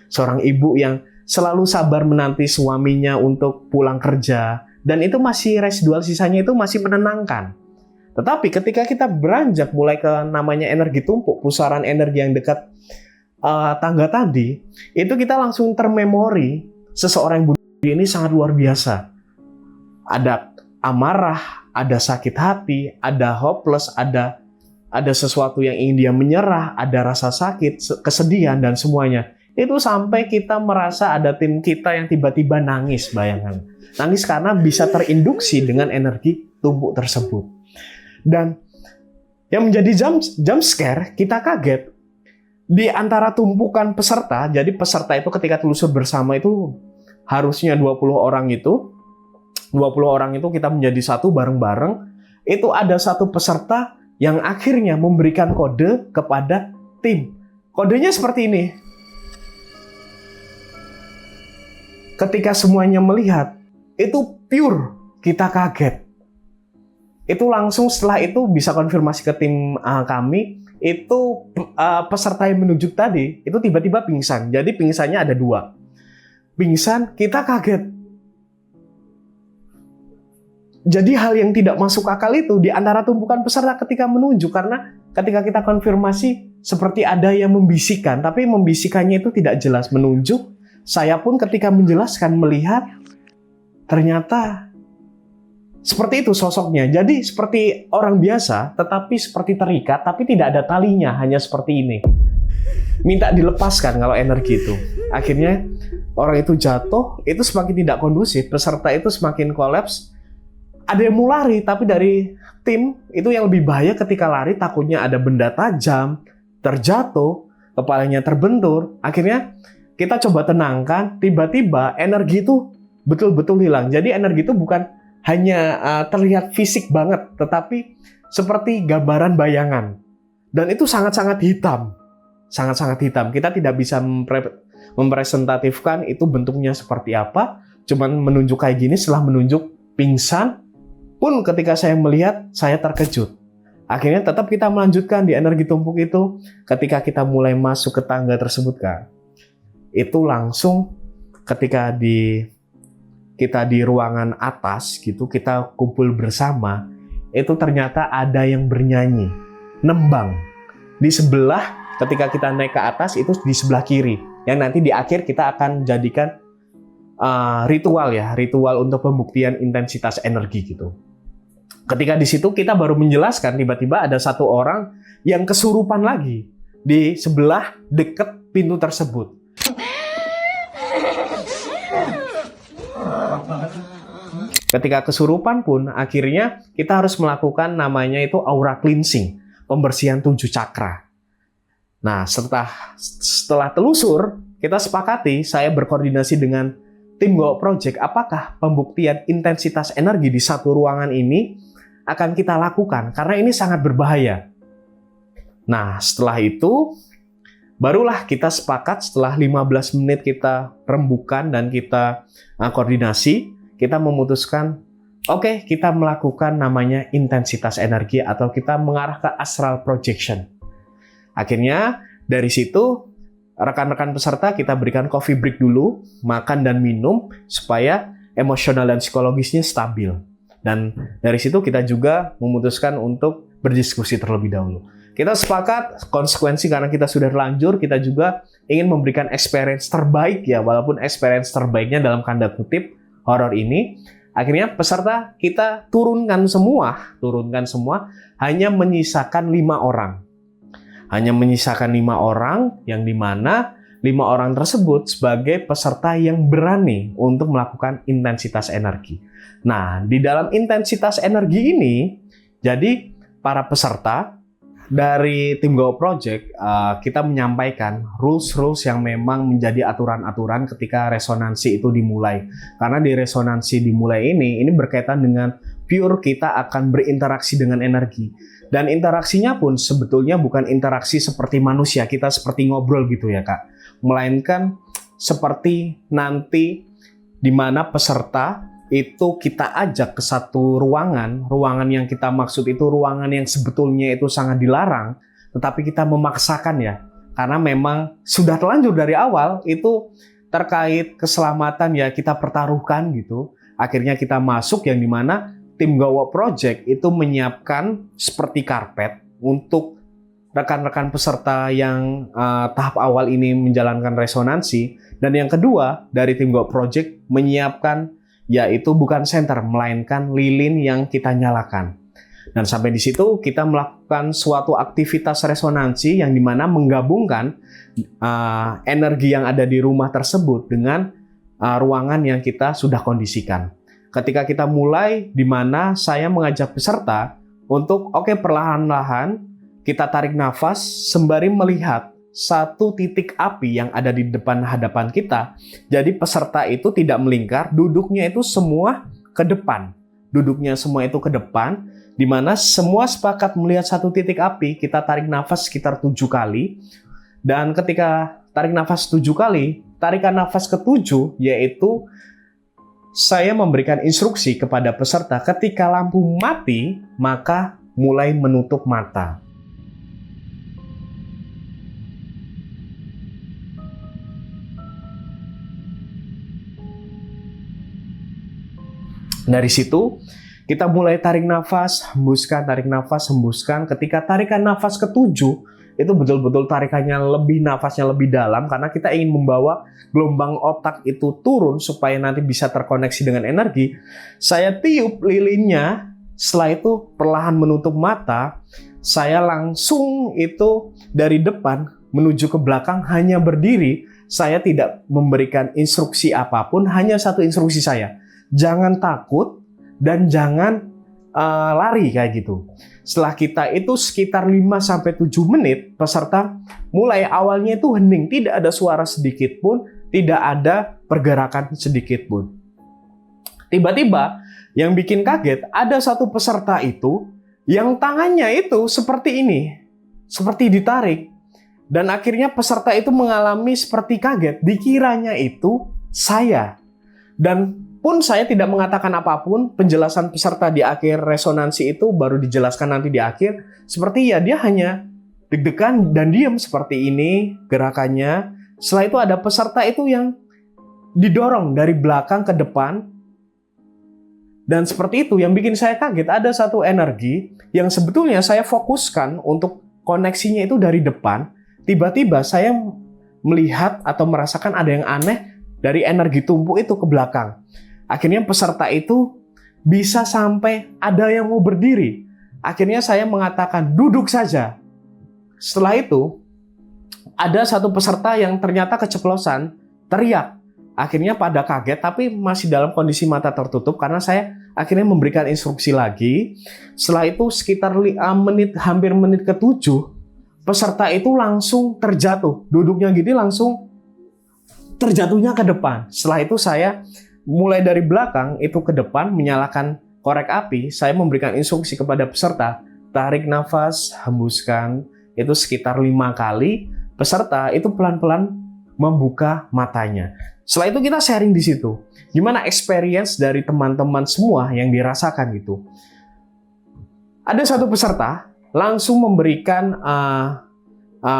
Seorang ibu yang selalu sabar menanti suaminya untuk pulang kerja. Dan itu masih residual sisanya itu masih menenangkan. Tetapi ketika kita beranjak mulai ke namanya energi tumpuk, pusaran energi yang dekat tangga tadi, itu kita langsung termemori seseorang yang bunuh diri ini sangat luar biasa. Ada amarah, ada sakit hati, ada hopeless, ada sesuatu yang ingin dia menyerah, ada rasa sakit, kesedihan, dan semuanya. Itu sampai kita merasa ada tim kita yang tiba-tiba nangis, bayangkan. Nangis karena bisa terinduksi dengan energi tumpuk tersebut. Dan yang menjadi jump scare, kita kaget. Di antara tumpukan peserta, jadi peserta itu ketika telusur bersama itu harusnya 20 orang itu kita menjadi satu bareng-bareng, itu ada satu peserta yang akhirnya memberikan kode kepada tim. Kodenya seperti ini. Ketika semuanya melihat, itu pure, kita kaget. Itu langsung setelah itu bisa konfirmasi ke tim kami, itu peserta yang menunjuk tadi, itu tiba-tiba pingsan. Jadi pingsannya ada 2. Pingsan, kita kaget. Jadi hal yang tidak masuk akal itu di antara tumpukan peserta ketika menunjuk, karena ketika kita konfirmasi seperti ada yang membisikkan, tapi membisikannya itu tidak jelas menunjuk. Saya pun ketika menjelaskan melihat ternyata seperti itu sosoknya. Jadi seperti orang biasa, tetapi seperti terikat, tapi tidak ada talinya, hanya seperti ini. Minta dilepaskan kalau energi itu. Akhirnya orang itu jatuh, itu semakin tidak kondusif, peserta itu semakin kolaps. Ada yang mau lari, tapi dari tim itu yang lebih bahaya ketika lari takutnya ada benda tajam, terjatuh, kepalanya terbentur. Akhirnya kita coba tenangkan, tiba-tiba energi itu betul-betul hilang. Jadi energi itu bukan hanya terlihat fisik banget, tetapi seperti gambaran bayangan. Dan itu sangat-sangat hitam. Sangat-sangat hitam. Kita tidak bisa mempresentatifkan itu bentuknya seperti apa. Cuman menunjuk kayak gini, setelah menunjuk pingsan, pun ketika saya melihat, saya terkejut. Akhirnya tetap kita melanjutkan di energi tumpuk itu. Ketika kita mulai masuk ke tangga tersebut, Kak, itu langsung ketika kita di ruangan atas gitu, kita kumpul bersama, itu ternyata ada yang bernyanyi, nembang. Di sebelah, ketika kita naik ke atas, itu di sebelah kiri. Yang nanti di akhir kita akan jadikan ritual untuk pembuktian intensitas energi gitu. Ketika di situ kita baru menjelaskan, tiba-tiba ada satu orang yang kesurupan lagi di sebelah dekat pintu tersebut. Ketika kesurupan pun, akhirnya kita harus melakukan namanya itu aura cleansing, pembersihan 7 cakra. Nah, setelah telusur, kita sepakati, saya berkoordinasi dengan tim Go Project, apakah pembuktian intensitas energi di satu ruangan ini akan kita lakukan, karena ini sangat berbahaya. Nah, setelah itu, barulah kita sepakat setelah 15 menit kita rembukan dan kita koordinasi, kita memutuskan, oke, kita melakukan namanya intensitas energi atau kita mengarah ke astral projection. Akhirnya dari situ rekan-rekan peserta kita berikan coffee break dulu, makan dan minum supaya emosional dan psikologisnya stabil. Dan dari situ kita juga memutuskan untuk berdiskusi terlebih dahulu. Kita sepakat konsekuensi karena kita sudah terlanjur, kita juga ingin memberikan experience terbaik ya, walaupun experience terbaiknya dalam tanda kutip horor ini. Akhirnya peserta kita turunkan semua, hanya menyisakan 5 orang. Hanya menyisakan 5 orang, yang dimana 5 orang tersebut sebagai peserta yang berani untuk melakukan intensitas energi. Nah, di dalam intensitas energi ini, jadi para peserta dari tim Go Project, kita menyampaikan rules-rules yang memang menjadi aturan-aturan ketika resonansi itu dimulai. Karena di resonansi dimulai ini berkaitan dengan pure kita akan berinteraksi dengan energi. Dan interaksinya pun sebetulnya bukan interaksi seperti manusia, kita seperti ngobrol gitu ya Kak. Melainkan seperti nanti di mana peserta itu kita ajak ke satu ruangan yang kita maksud itu ruangan yang sebetulnya itu sangat dilarang, tetapi kita memaksakan ya, karena memang sudah terlanjur dari awal itu terkait keselamatan ya kita pertaruhkan gitu. Akhirnya kita masuk yang dimana tim Go Walk Project itu menyiapkan seperti karpet untuk rekan-rekan peserta yang tahap awal ini menjalankan resonansi. Dan yang kedua, dari tim Go Walk Project menyiapkan yaitu bukan senter, melainkan lilin yang kita nyalakan. Dan sampai di situ kita melakukan suatu aktivitas resonansi yang dimana menggabungkan energi yang ada di rumah tersebut dengan ruangan yang kita sudah kondisikan. Ketika kita mulai, di mana saya mengajak peserta untuk perlahan-lahan kita tarik nafas sembari melihat satu titik api yang ada di depan hadapan kita. Jadi peserta itu tidak melingkar, duduknya itu semua ke depan. Duduknya semua itu ke depan, di mana semua sepakat melihat satu titik api. Kita tarik nafas sekitar 7 kali. Dan ketika tarik nafas 7 kali, tarikan nafas ke-7 yaitu saya memberikan instruksi kepada peserta ketika lampu mati, maka mulai menutup mata. Dari situ, kita mulai tarik nafas, hembuskan, tarik nafas, hembuskan. Ketika tarikan nafas ke-7, itu betul-betul tarikannya nafasnya lebih dalam, karena kita ingin membawa gelombang otak itu turun supaya nanti bisa terkoneksi dengan energi. Saya tiup lilinnya, setelah itu perlahan menutup mata, saya langsung itu dari depan menuju ke belakang hanya berdiri. Saya tidak memberikan instruksi apapun, hanya satu instruksi saya. Jangan takut dan jangan lari kayak gitu. Setelah kita itu sekitar 5-7 menit, peserta mulai awalnya itu hening, tidak ada suara sedikit pun, tidak ada pergerakan sedikit pun. Tiba-tiba yang bikin kaget, ada satu peserta itu yang tangannya itu seperti ini, seperti ditarik. Dan akhirnya peserta itu mengalami seperti kaget, dikiranya itu saya. Dan pun saya tidak mengatakan apapun, penjelasan peserta di akhir resonansi itu baru dijelaskan nanti di akhir. Seperti ya dia hanya deg-degan dan diam seperti ini gerakannya. Setelah itu ada peserta itu yang didorong dari belakang ke depan. Dan seperti itu yang bikin saya kaget, ada satu energi yang sebetulnya saya fokuskan untuk koneksinya itu dari depan. Tiba-tiba saya melihat atau merasakan ada yang aneh dari energi tumpuk itu ke belakang. Akhirnya peserta itu bisa sampai ada yang mau berdiri. Akhirnya saya mengatakan duduk saja. Setelah itu ada satu peserta yang ternyata keceplosan, teriak. Akhirnya pada kaget tapi masih dalam kondisi mata tertutup karena saya akhirnya memberikan instruksi lagi. Setelah itu sekitar hampir menit ke-7, peserta itu langsung terjatuh. Duduknya gini langsung terjatuhnya ke depan. Setelah itu saya mulai dari belakang itu ke depan menyalakan korek api. Saya memberikan instruksi kepada peserta, tarik nafas, hembuskan, itu sekitar 5 kali. Peserta itu pelan-pelan membuka matanya. Setelah itu kita sharing di situ. Gimana experience dari teman-teman semua yang dirasakan gitu. Ada satu peserta langsung memberikan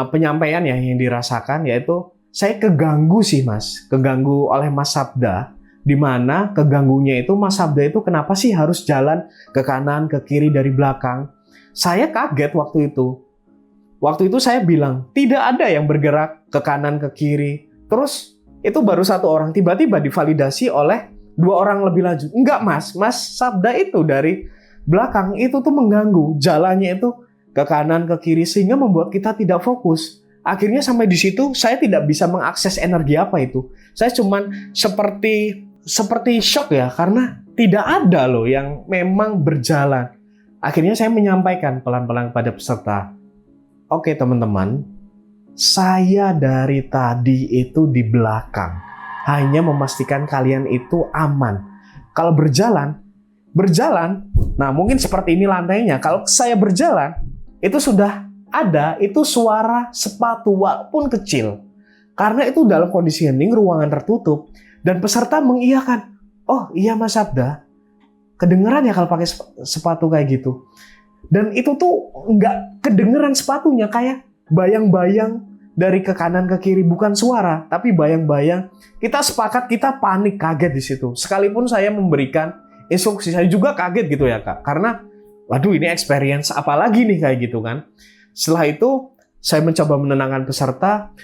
penyampaian yang dirasakan, yaitu saya keganggu sih mas, keganggu oleh Mas Sabda. Di mana keganggunya itu Mas Sabda itu kenapa sih harus jalan ke kanan, ke kiri dari belakang. Saya kaget waktu itu. Waktu itu saya bilang, tidak ada yang bergerak ke kanan, ke kiri. Terus itu baru satu orang, tiba-tiba divalidasi oleh 2 orang lebih lanjut. Enggak mas, Mas Sabda itu dari belakang itu tuh mengganggu. Jalannya itu ke kanan, ke kiri, sehingga membuat kita tidak fokus. Akhirnya sampai di situ saya tidak bisa mengakses energi apa itu. Saya cuman seperti shock ya, karena tidak ada loh yang memang berjalan. Akhirnya saya menyampaikan pelan-pelan kepada peserta, oke teman-teman, saya dari tadi itu di belakang, hanya memastikan kalian itu aman. Kalau berjalan, nah mungkin seperti ini lantainya, kalau saya berjalan, itu sudah ada, itu suara sepatu walaupun kecil. Karena itu dalam kondisi hening, ruangan tertutup. Dan peserta mengiyakan, oh iya Mas Sabda, kedengeran ya kalau pakai sepatu kayak gitu. Dan itu tuh nggak kedengeran sepatunya, kayak bayang-bayang dari ke kanan ke kiri, bukan suara, tapi bayang-bayang. Kita sepakat, kita panik, kaget di situ. Sekalipun saya memberikan instruksi. Saya juga kaget gitu ya Kak, karena waduh ini experience apa lagi nih kayak gitu kan. Setelah itu saya mencoba menenangkan peserta.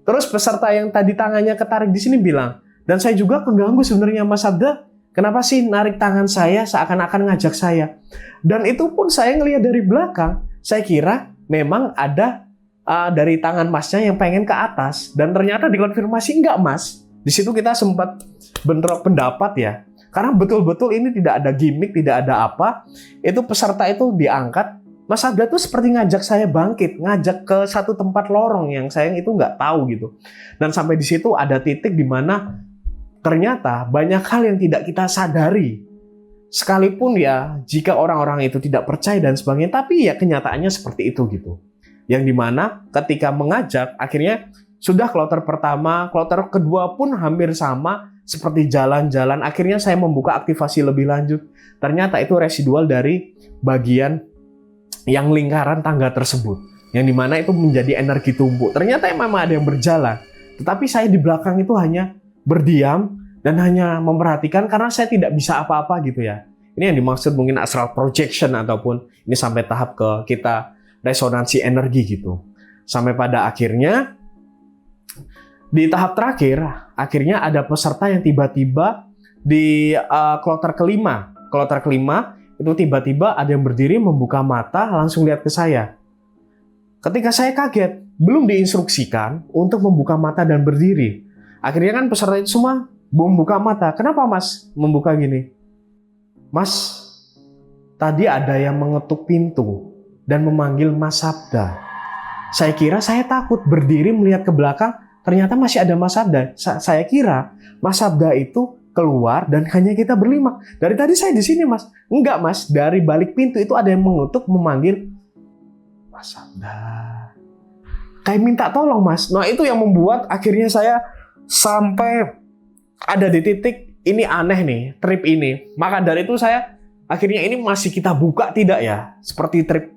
Terus peserta yang tadi tangannya ketarik di sini bilang, dan saya juga keganggu sebenarnya Mas Sabda, kenapa sih narik tangan saya seakan-akan ngajak saya? Dan itu pun saya ngelihat dari belakang, saya kira memang ada dari tangan Masnya yang pengen ke atas, dan ternyata dikonfirmasi enggak Mas. Di situ kita sempat bentrok pendapat ya, karena betul-betul ini tidak ada gimmick, tidak ada apa. Itu peserta itu diangkat. Mas Sabda tuh seperti ngajak saya bangkit, ngajak ke satu tempat lorong yang saya itu nggak tahu gitu. Dan sampai di situ ada titik di mana ternyata banyak hal yang tidak kita sadari. Sekalipun ya jika orang-orang itu tidak percaya dan sebagainya, tapi ya kenyataannya seperti itu gitu. Yang dimana ketika mengajak, akhirnya sudah kloter pertama, kloter kedua pun hampir sama, seperti jalan-jalan. Akhirnya saya membuka aktivasi lebih lanjut. Ternyata itu residual dari bagian yang lingkaran tangga tersebut, yang dimana itu menjadi energi tumpuk. Ternyata memang ada yang berjalan, tetapi saya di belakang itu hanya berdiam dan hanya memperhatikan karena saya tidak bisa apa-apa gitu ya. Ini yang dimaksud mungkin astral projection, ataupun ini sampai tahap ke kita resonansi energi gitu. Sampai pada akhirnya di tahap terakhir, akhirnya ada peserta yang tiba-tiba di kloter kelima. Kloter kelima itu tiba-tiba ada yang berdiri, membuka mata, langsung lihat ke saya. Ketika saya kaget, belum diinstruksikan untuk membuka mata dan berdiri. Akhirnya kan peserta itu semua membuka mata. Kenapa Mas membuka gini? Mas, tadi ada yang mengetuk pintu dan memanggil Mas Sabda. Saya kira saya takut berdiri melihat ke belakang, ternyata masih ada Mas Sabda. Saya kira Mas Sabda itu keluar dan hanya kita berlima. Dari tadi saya di sini Mas. Enggak Mas, dari balik pintu itu ada yang mengutuk memanggil Mas Sabda. Kayak minta tolong Mas. Nah itu yang membuat akhirnya saya sampai ada di titik ini aneh nih, trip ini. Maka dari itu saya akhirnya ini masih kita buka tidak ya? Seperti trip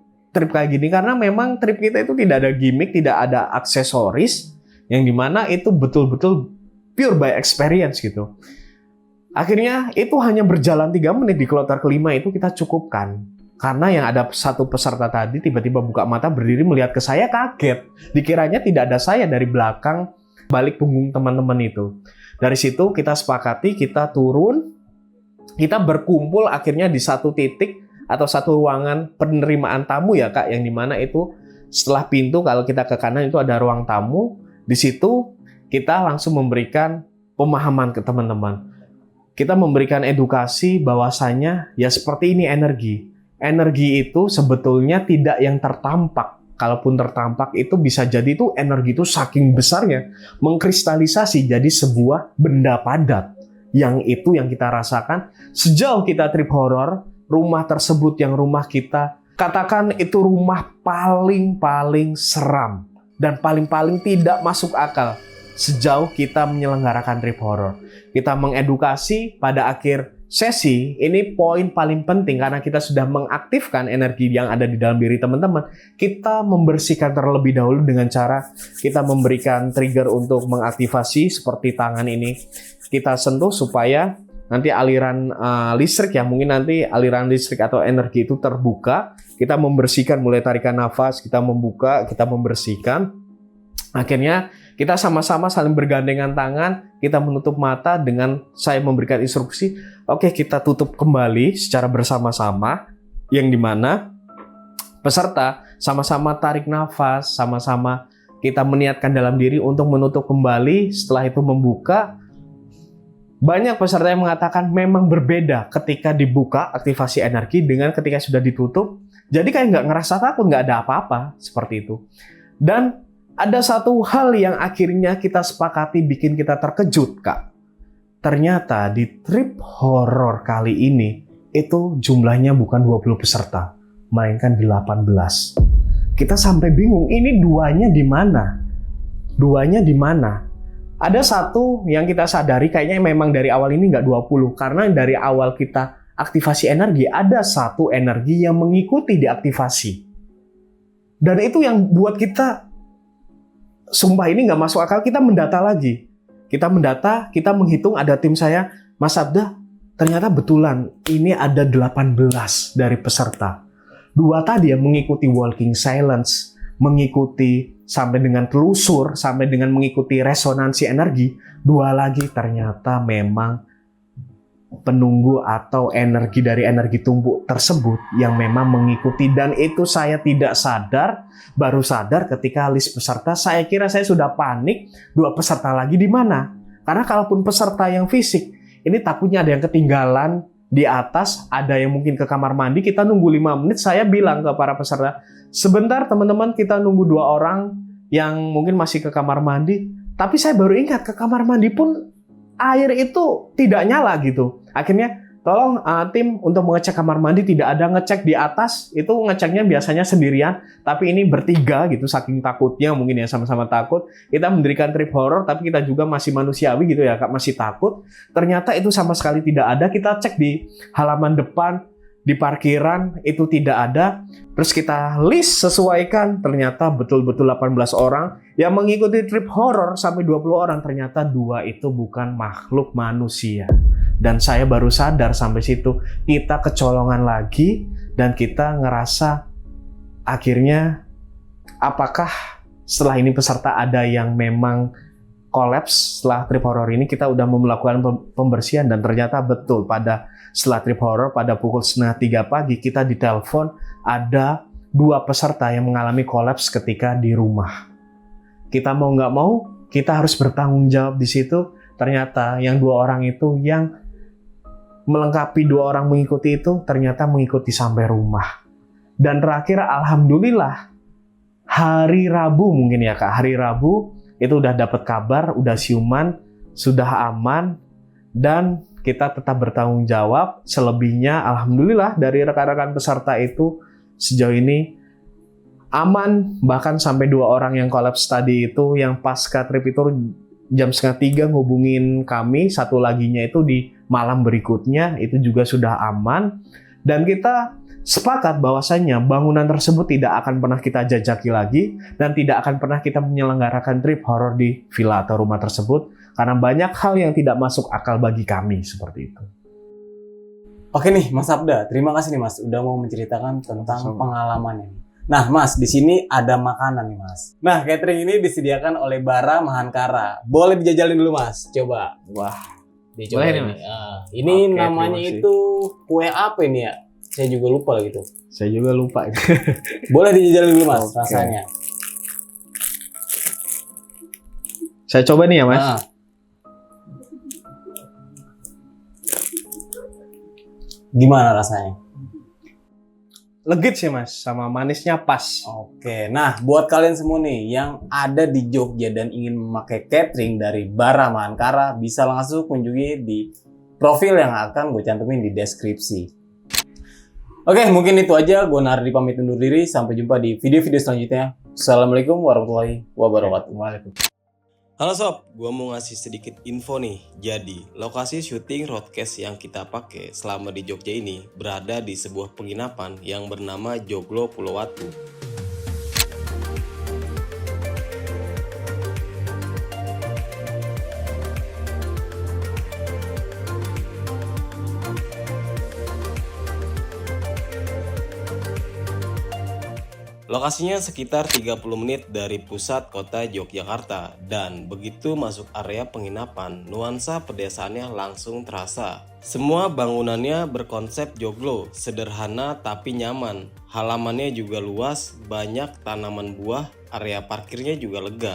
kayak gini, karena memang trip kita itu tidak ada gimmick, tidak ada aksesoris, yang dimana itu betul-betul pure by experience gitu. Akhirnya itu hanya berjalan 3 menit di kloter kelima itu kita cukupkan. Karena yang ada satu peserta tadi tiba-tiba buka mata berdiri melihat ke saya, kaget. Dikiranya tidak ada saya dari belakang balik punggung teman-teman itu. Dari situ kita sepakati, kita turun, kita berkumpul akhirnya di satu titik atau satu ruangan penerimaan tamu ya Kak, yang dimana itu setelah pintu kalau kita ke kanan itu ada ruang tamu. Di situ kita langsung memberikan pemahaman ke teman-teman. Kita memberikan edukasi bahwasanya ya seperti ini energi. Energi itu sebetulnya tidak yang tertampak. Kalaupun tertampak itu bisa jadi itu energi itu saking besarnya mengkristalisasi jadi sebuah benda padat. Yang itu yang kita rasakan sejauh kita trip horor, rumah tersebut yang rumah kita, katakan itu rumah paling seram dan paling tidak masuk akal sejauh kita menyelenggarakan trip horor. Kita mengedukasi pada akhir sesi, ini poin paling penting karena kita sudah mengaktifkan energi yang ada di dalam diri teman-teman. Kita membersihkan terlebih dahulu dengan cara kita memberikan trigger untuk mengaktifasi seperti tangan ini. Kita sentuh supaya nanti aliran listrik ya, mungkin nanti aliran listrik atau energi itu terbuka. Kita membersihkan, mulai tarikan nafas, kita membuka, kita membersihkan. Akhirnya kita sama-sama saling bergandengan tangan, kita menutup mata dengan saya memberikan instruksi, oke kita tutup kembali secara bersama-sama, yang dimana peserta sama-sama tarik nafas, sama-sama kita meniatkan dalam diri untuk menutup kembali, setelah itu membuka. Banyak peserta yang mengatakan memang berbeda ketika dibuka aktivasi energi dengan ketika sudah ditutup, jadi kayak nggak ngerasa takut, nggak ada apa-apa, seperti itu. Dan ada satu hal yang akhirnya kita sepakati bikin kita terkejut, Kak. Ternyata di trip horor kali ini, itu jumlahnya bukan 20 peserta, melainkan 18. Kita sampai bingung, ini duanya di mana? Duanya di mana? Ada satu yang kita sadari, kayaknya memang dari awal ini nggak 20, karena dari awal kita aktivasi energi, ada satu energi yang mengikuti diaktivasi. Dan itu yang buat kita sumpah ini nggak masuk akal. Kita mendata lagi. Kita mendata, kita menghitung, ada tim saya, Mas Sabda, ternyata betulan ini ada 18 dari peserta. 2 tadi yang mengikuti walking silence, mengikuti sampai dengan telusur, sampai dengan mengikuti resonansi energi. 2 lagi ternyata memang penunggu atau energi dari energi tumbuk tersebut yang memang mengikuti, dan itu saya tidak sadar, baru sadar ketika list peserta. Saya kira saya sudah panik, 2 peserta lagi di mana? Karena kalaupun peserta yang fisik, ini takutnya ada yang ketinggalan di atas, ada yang mungkin ke kamar mandi, kita nunggu 5 menit, saya bilang ke para peserta, sebentar teman-teman, kita nunggu 2 orang yang mungkin masih ke kamar mandi. Tapi saya baru ingat, ke kamar mandi pun air itu tidak nyala gitu. Akhirnya tolong tim untuk mengecek kamar mandi, tidak ada ngecek di atas, itu ngeceknya biasanya sendirian, tapi ini bertiga gitu, saking takutnya mungkin ya, sama-sama takut. Kita mendirikan trip horror, tapi kita juga masih manusiawi gitu ya, Kak, masih takut. Ternyata itu sama sekali tidak ada. Kita cek di halaman depan, di parkiran, itu tidak ada. Terus kita list, sesuaikan, ternyata betul-betul 18 orang yang mengikuti trip horror sampai 20 orang, ternyata 2 itu bukan makhluk manusia. Dan saya baru sadar sampai situ, kita kecolongan lagi, dan kita ngerasa akhirnya apakah setelah ini peserta ada yang memang kolaps setelah trip horror ini. Kita udah melakukan pembersihan, dan ternyata betul pada setelah trip horror pada pukul 2:30 pagi kita ditelepon ada 2 peserta yang mengalami kolaps ketika di rumah. Kita mau nggak mau, kita harus bertanggung jawab di situ. Ternyata yang 2 orang itu yang melengkapi 2 orang mengikuti itu ternyata mengikuti sampai rumah. Dan terakhir alhamdulillah hari Rabu mungkin ya Kak, hari Rabu itu udah dapat kabar, udah siuman, sudah aman, dan kita tetap bertanggung jawab. Selebihnya alhamdulillah dari rekan-rekan peserta itu sejauh ini aman, bahkan sampai 2 orang yang kolaps tadi itu yang pasca trip itu jam 2:30 ngubungin kami, 1 laginya itu di malam berikutnya itu juga sudah aman. Dan kita sepakat bahwasanya bangunan tersebut tidak akan pernah kita jajaki lagi, dan tidak akan pernah kita menyelenggarakan trip horror di villa atau rumah tersebut, karena banyak hal yang tidak masuk akal bagi kami seperti itu. Oke nih Mas Abda, terima kasih nih Mas udah mau menceritakan tentang pengalamannya. Nah Mas, di sini ada makanan nih Mas. Nah, catering ini disediakan oleh Bara Mahankara. Boleh dijajalin dulu Mas, coba. Wah, Dicoba boleh nih, ini. Mas. Ini Oke, namanya terima kasih. itu kue apa ini ya? Saya juga lupa gitu. Saya juga lupa. Boleh dijajalin dulu Mas Oke. rasanya. Saya coba nih ya Mas. Ah. Gimana rasanya? Legit sih Mas, sama manisnya pas. Oke, nah buat kalian semua nih yang ada di Jogja dan ingin memakai catering dari Bara Mahankara, bisa langsung kunjungi di profil yang akan gue cantumin di deskripsi. Oke, mungkin itu aja. Gue Nardi pamit undur diri. Sampai jumpa di video-video selanjutnya. Assalamualaikum warahmatullahi wabarakatuh. Halo sob, gua mau ngasih sedikit info nih. Jadi, lokasi syuting roadcast yang kita pakai selama di Jogja ini berada di sebuah penginapan yang bernama Joglo Pulau Watu. Lokasinya sekitar 30 menit dari pusat kota Yogyakarta, dan begitu masuk area penginapan, nuansa pedesaannya langsung terasa. Semua bangunannya berkonsep joglo, sederhana tapi nyaman. Halamannya juga luas, banyak tanaman buah, area parkirnya juga lega.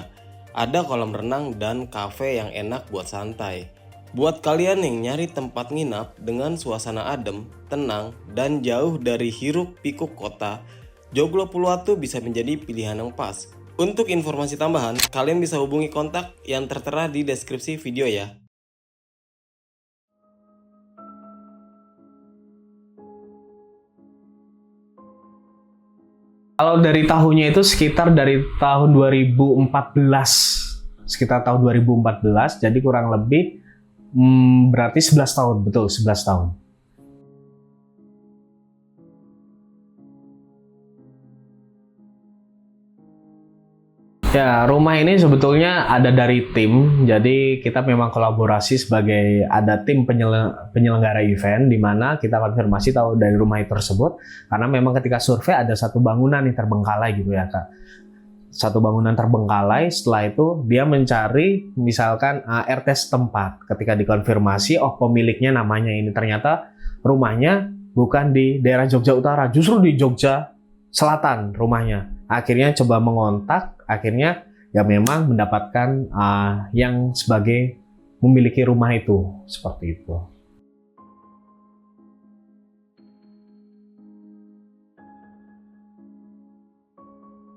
Ada kolam renang dan kafe yang enak buat santai. Buat kalian yang nyari tempat nginap dengan suasana adem, tenang, dan jauh dari hiruk pikuk kota, Joglo Pulau Watu bisa menjadi pilihan yang pas. Untuk informasi tambahan, kalian bisa hubungi kontak yang tertera di deskripsi video ya. Kalau dari tahunnya itu sekitar dari tahun 2014. Sekitar tahun 2014, jadi kurang lebih berarti 11 tahun, betul 11 tahun. Ya, rumah ini sebetulnya ada dari tim. Jadi kita memang kolaborasi sebagai ada tim penyelenggara event di mana kita konfirmasi tahu dari rumah itu tersebut karena memang ketika survei ada satu bangunan yang terbengkalai gitu ya, Kak. Satu bangunan terbengkalai, setelah itu dia mencari misalkan RT setempat. Ketika dikonfirmasi, oh pemiliknya namanya ini, ternyata rumahnya bukan di daerah Jogja Utara, justru di Jogja Selatan rumahnya. Akhirnya coba mengontak, akhirnya ya memang mendapatkan yang sebagai memiliki rumah itu, seperti itu.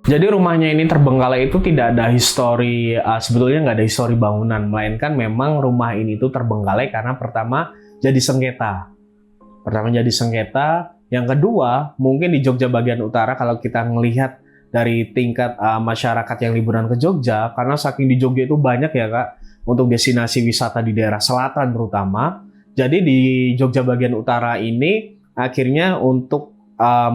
Jadi rumahnya ini terbengkalai itu tidak ada histori, sebetulnya nggak ada histori bangunan, melainkan memang rumah ini tuh terbengkalai karena pertama jadi sengketa. Yang kedua mungkin di Jogja bagian utara kalau kita melihat dari tingkat masyarakat yang liburan ke Jogja, karena saking di Jogja itu banyak ya Kak, untuk destinasi wisata di daerah selatan terutama. Jadi di Jogja bagian utara ini akhirnya untuk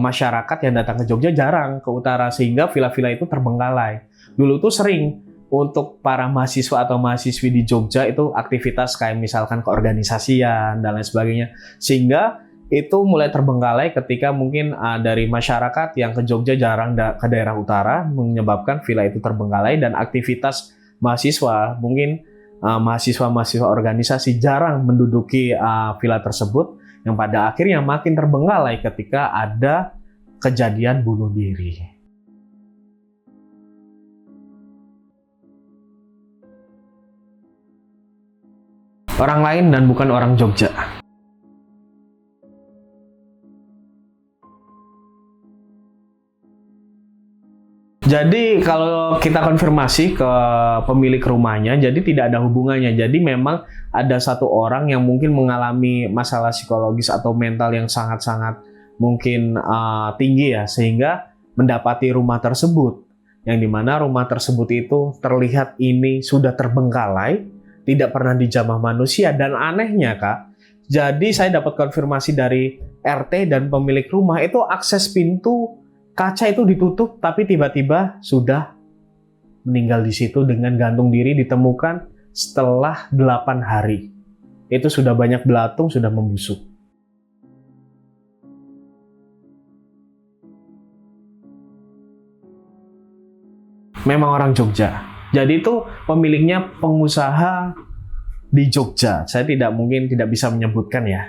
masyarakat yang datang ke Jogja jarang ke utara sehingga villa-villa itu terbengkalai. Dulu tuh sering untuk para mahasiswa atau mahasiswi di Jogja itu aktivitas kayak misalkan keorganisasian dan lain sebagainya. Sehingga itu mulai terbengkalai ketika mungkin dari masyarakat yang ke Jogja jarang ke daerah utara menyebabkan villa itu terbengkalai dan aktivitas mahasiswa mungkin mahasiswa-mahasiswa organisasi jarang menduduki villa tersebut yang pada akhirnya makin terbengkalai ketika ada kejadian bunuh diri. Orang lain dan bukan orang Jogja. Jadi kalau kita konfirmasi ke pemilik rumahnya, jadi tidak ada hubungannya. Jadi memang ada satu orang yang mungkin mengalami masalah psikologis atau mental yang sangat-sangat mungkin tinggi ya, sehingga mendapati rumah tersebut. Yang dimana rumah tersebut itu terlihat ini sudah terbengkalai, tidak pernah dijamah manusia. Dan anehnya Kak, jadi saya dapat konfirmasi dari RT dan pemilik rumah itu akses pintu kaca itu ditutup, tapi tiba-tiba sudah meninggal di situ dengan gantung diri ditemukan setelah 8 hari. Itu sudah banyak belatung, sudah membusuk. Memang orang Jogja. Jadi itu pemiliknya pengusaha di Jogja. Saya tidak bisa menyebutkan ya.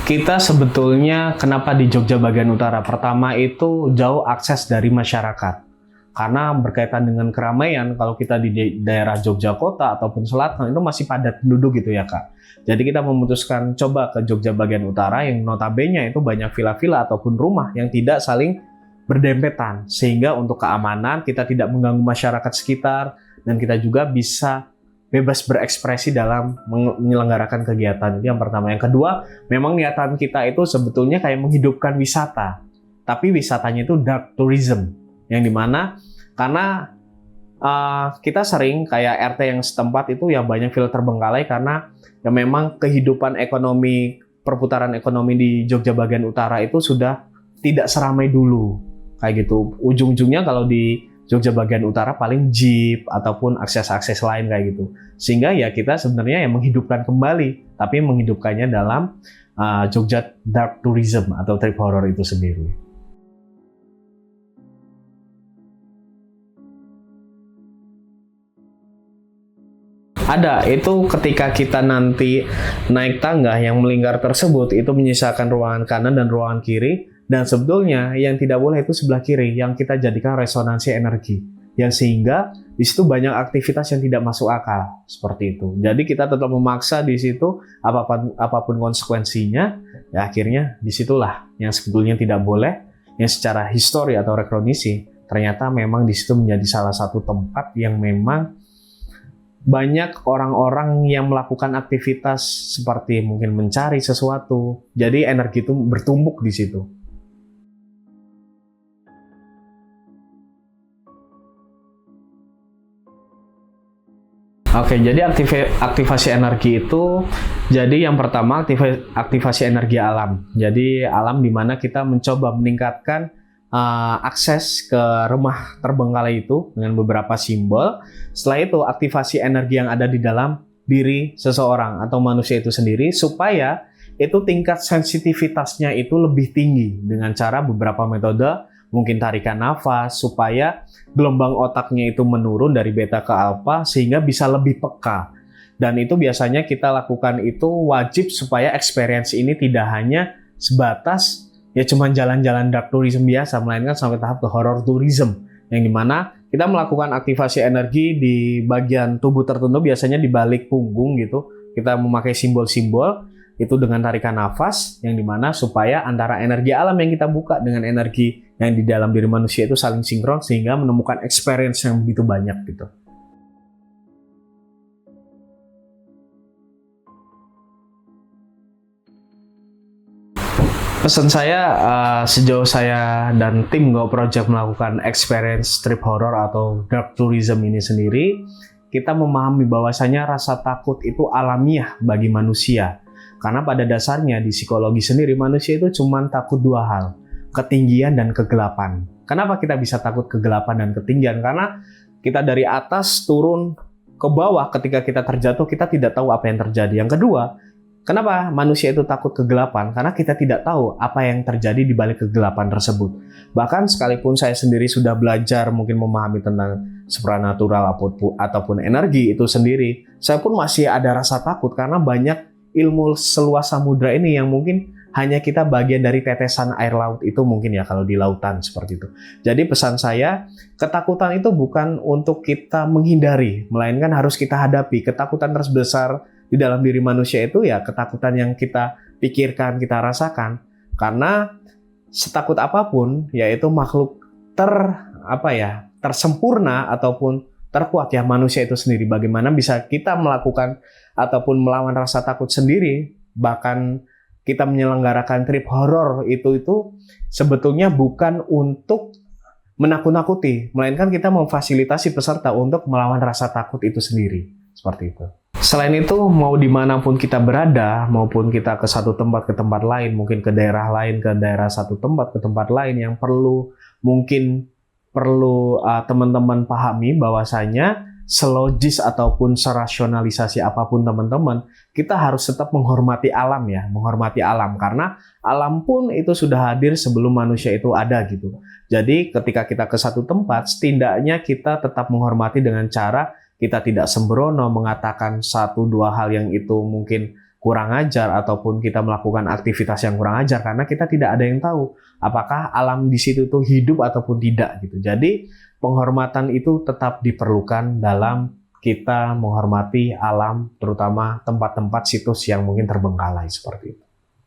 Kita sebetulnya kenapa di Jogja bagian utara? Pertama itu jauh akses dari masyarakat. Karena berkaitan dengan keramaian, kalau kita di daerah Jogja Kota ataupun Selatan itu masih padat penduduk gitu ya Kak. Jadi kita memutuskan coba ke Jogja bagian utara yang notabene itu banyak villa-villa ataupun rumah yang tidak saling berdempetan. Sehingga untuk keamanan kita tidak mengganggu masyarakat sekitar dan kita juga bisa bebas berekspresi dalam menyelenggarakan kegiatan. Itu yang pertama. Yang kedua, memang niatan kita itu sebetulnya kayak menghidupkan wisata. Tapi wisatanya itu dark tourism. Yang dimana, karena kita sering kayak RT yang setempat itu ya banyak villa terbengkalai karena ya memang kehidupan ekonomi, perputaran ekonomi di Jogja bagian utara itu sudah tidak seramai dulu. Kayak gitu. Ujung-ujungnya kalau di Jogja bagian utara paling jeep ataupun akses-akses lain kayak gitu. Sehingga ya kita sebenarnya yang menghidupkan kembali, tapi menghidupkannya dalam Jogja dark tourism atau trip horror itu sendiri. Ada, itu ketika kita nanti naik tangga yang melingkar tersebut, itu menyisakan ruangan kanan dan ruangan kiri. Dan sebetulnya yang tidak boleh itu sebelah kiri, yang kita jadikan resonansi energi. Yang sehingga di situ banyak aktivitas yang tidak masuk akal, seperti itu. Jadi kita tetap memaksa di situ, apapun konsekuensinya, ya akhirnya disitulah yang sebetulnya tidak boleh, yang secara histori atau rekronisi, ternyata memang di situ menjadi salah satu tempat yang memang banyak orang-orang yang melakukan aktivitas seperti mungkin mencari sesuatu. Jadi energi itu bertumpuk di situ. Oke, jadi aktivasi energi itu, jadi yang pertama aktivasi energi alam. Jadi alam di mana kita mencoba meningkatkan akses ke rumah terbengkalai itu dengan beberapa simbol. Setelah itu aktivasi energi yang ada di dalam diri seseorang atau manusia itu sendiri supaya itu tingkat sensitivitasnya itu lebih tinggi dengan cara beberapa metode, mungkin tarikan nafas supaya gelombang otaknya itu menurun dari beta ke alfa sehingga bisa lebih peka. Dan itu biasanya kita lakukan itu wajib supaya experience ini tidak hanya sebatas ya cuman jalan-jalan dark tourism biasa, melainkan sampai tahap ke horror tourism yang dimana kita melakukan aktivasi energi di bagian tubuh tertentu, biasanya di balik punggung gitu. Kita memakai simbol-simbol itu dengan tarikan nafas yang dimana supaya antara energi alam yang kita buka dengan energi yang di dalam diri manusia itu saling sinkron sehingga menemukan experience yang begitu banyak gitu. Pesan saya sejauh saya dan tim Go Project melakukan experience trip horror atau dark tourism ini sendiri, kita memahami bahwasanya rasa takut itu alamiah bagi manusia. Karena pada dasarnya di psikologi sendiri manusia itu cuma takut dua hal, ketinggian dan kegelapan. Kenapa kita bisa takut kegelapan dan ketinggian? Karena kita dari atas turun ke bawah, ketika kita terjatuh kita tidak tahu apa yang terjadi. Yang kedua, kenapa manusia itu takut kegelapan? Karena kita tidak tahu apa yang terjadi di balik kegelapan tersebut. Bahkan sekalipun saya sendiri sudah belajar mungkin memahami tentang supranatural ataupun energi itu sendiri, saya pun masih ada rasa takut karena banyak ilmu seluas samudra ini yang mungkin hanya kita bagian dari tetesan air laut itu mungkin ya kalau di lautan seperti itu. Jadi pesan saya, ketakutan itu bukan untuk kita menghindari, melainkan harus kita hadapi. Ketakutan terbesar di dalam diri manusia itu ya ketakutan yang kita pikirkan, kita rasakan. Karena setakut apapun yaitu makhluk tersempurna ataupun terkuat ya manusia itu sendiri. Bagaimana bisa kita melakukan ataupun melawan rasa takut sendiri, bahkan kita menyelenggarakan trip horror itu sebetulnya bukan untuk menakut-nakuti, melainkan kita memfasilitasi peserta untuk melawan rasa takut itu sendiri. Seperti itu. Selain itu, mau dimanapun kita berada, maupun kita ke satu tempat ke tempat lain, mungkin ke daerah lain, ke daerah satu tempat ke tempat lain, yang perlu teman-teman pahami bahwasanya selogis ataupun serasionalisasi apapun teman-teman, kita harus tetap menghormati alam ya, menghormati alam karena alam pun itu sudah hadir sebelum manusia itu ada gitu. Jadi ketika kita ke satu tempat, setidaknya kita tetap menghormati dengan cara kita tidak sembrono mengatakan satu dua hal yang itu mungkin kurang ajar ataupun kita melakukan aktivitas yang kurang ajar karena kita tidak ada yang tahu apakah alam di situ tuh hidup ataupun tidak gitu. Jadi penghormatan itu tetap diperlukan dalam kita menghormati alam, terutama tempat-tempat situs yang mungkin terbengkalai seperti itu.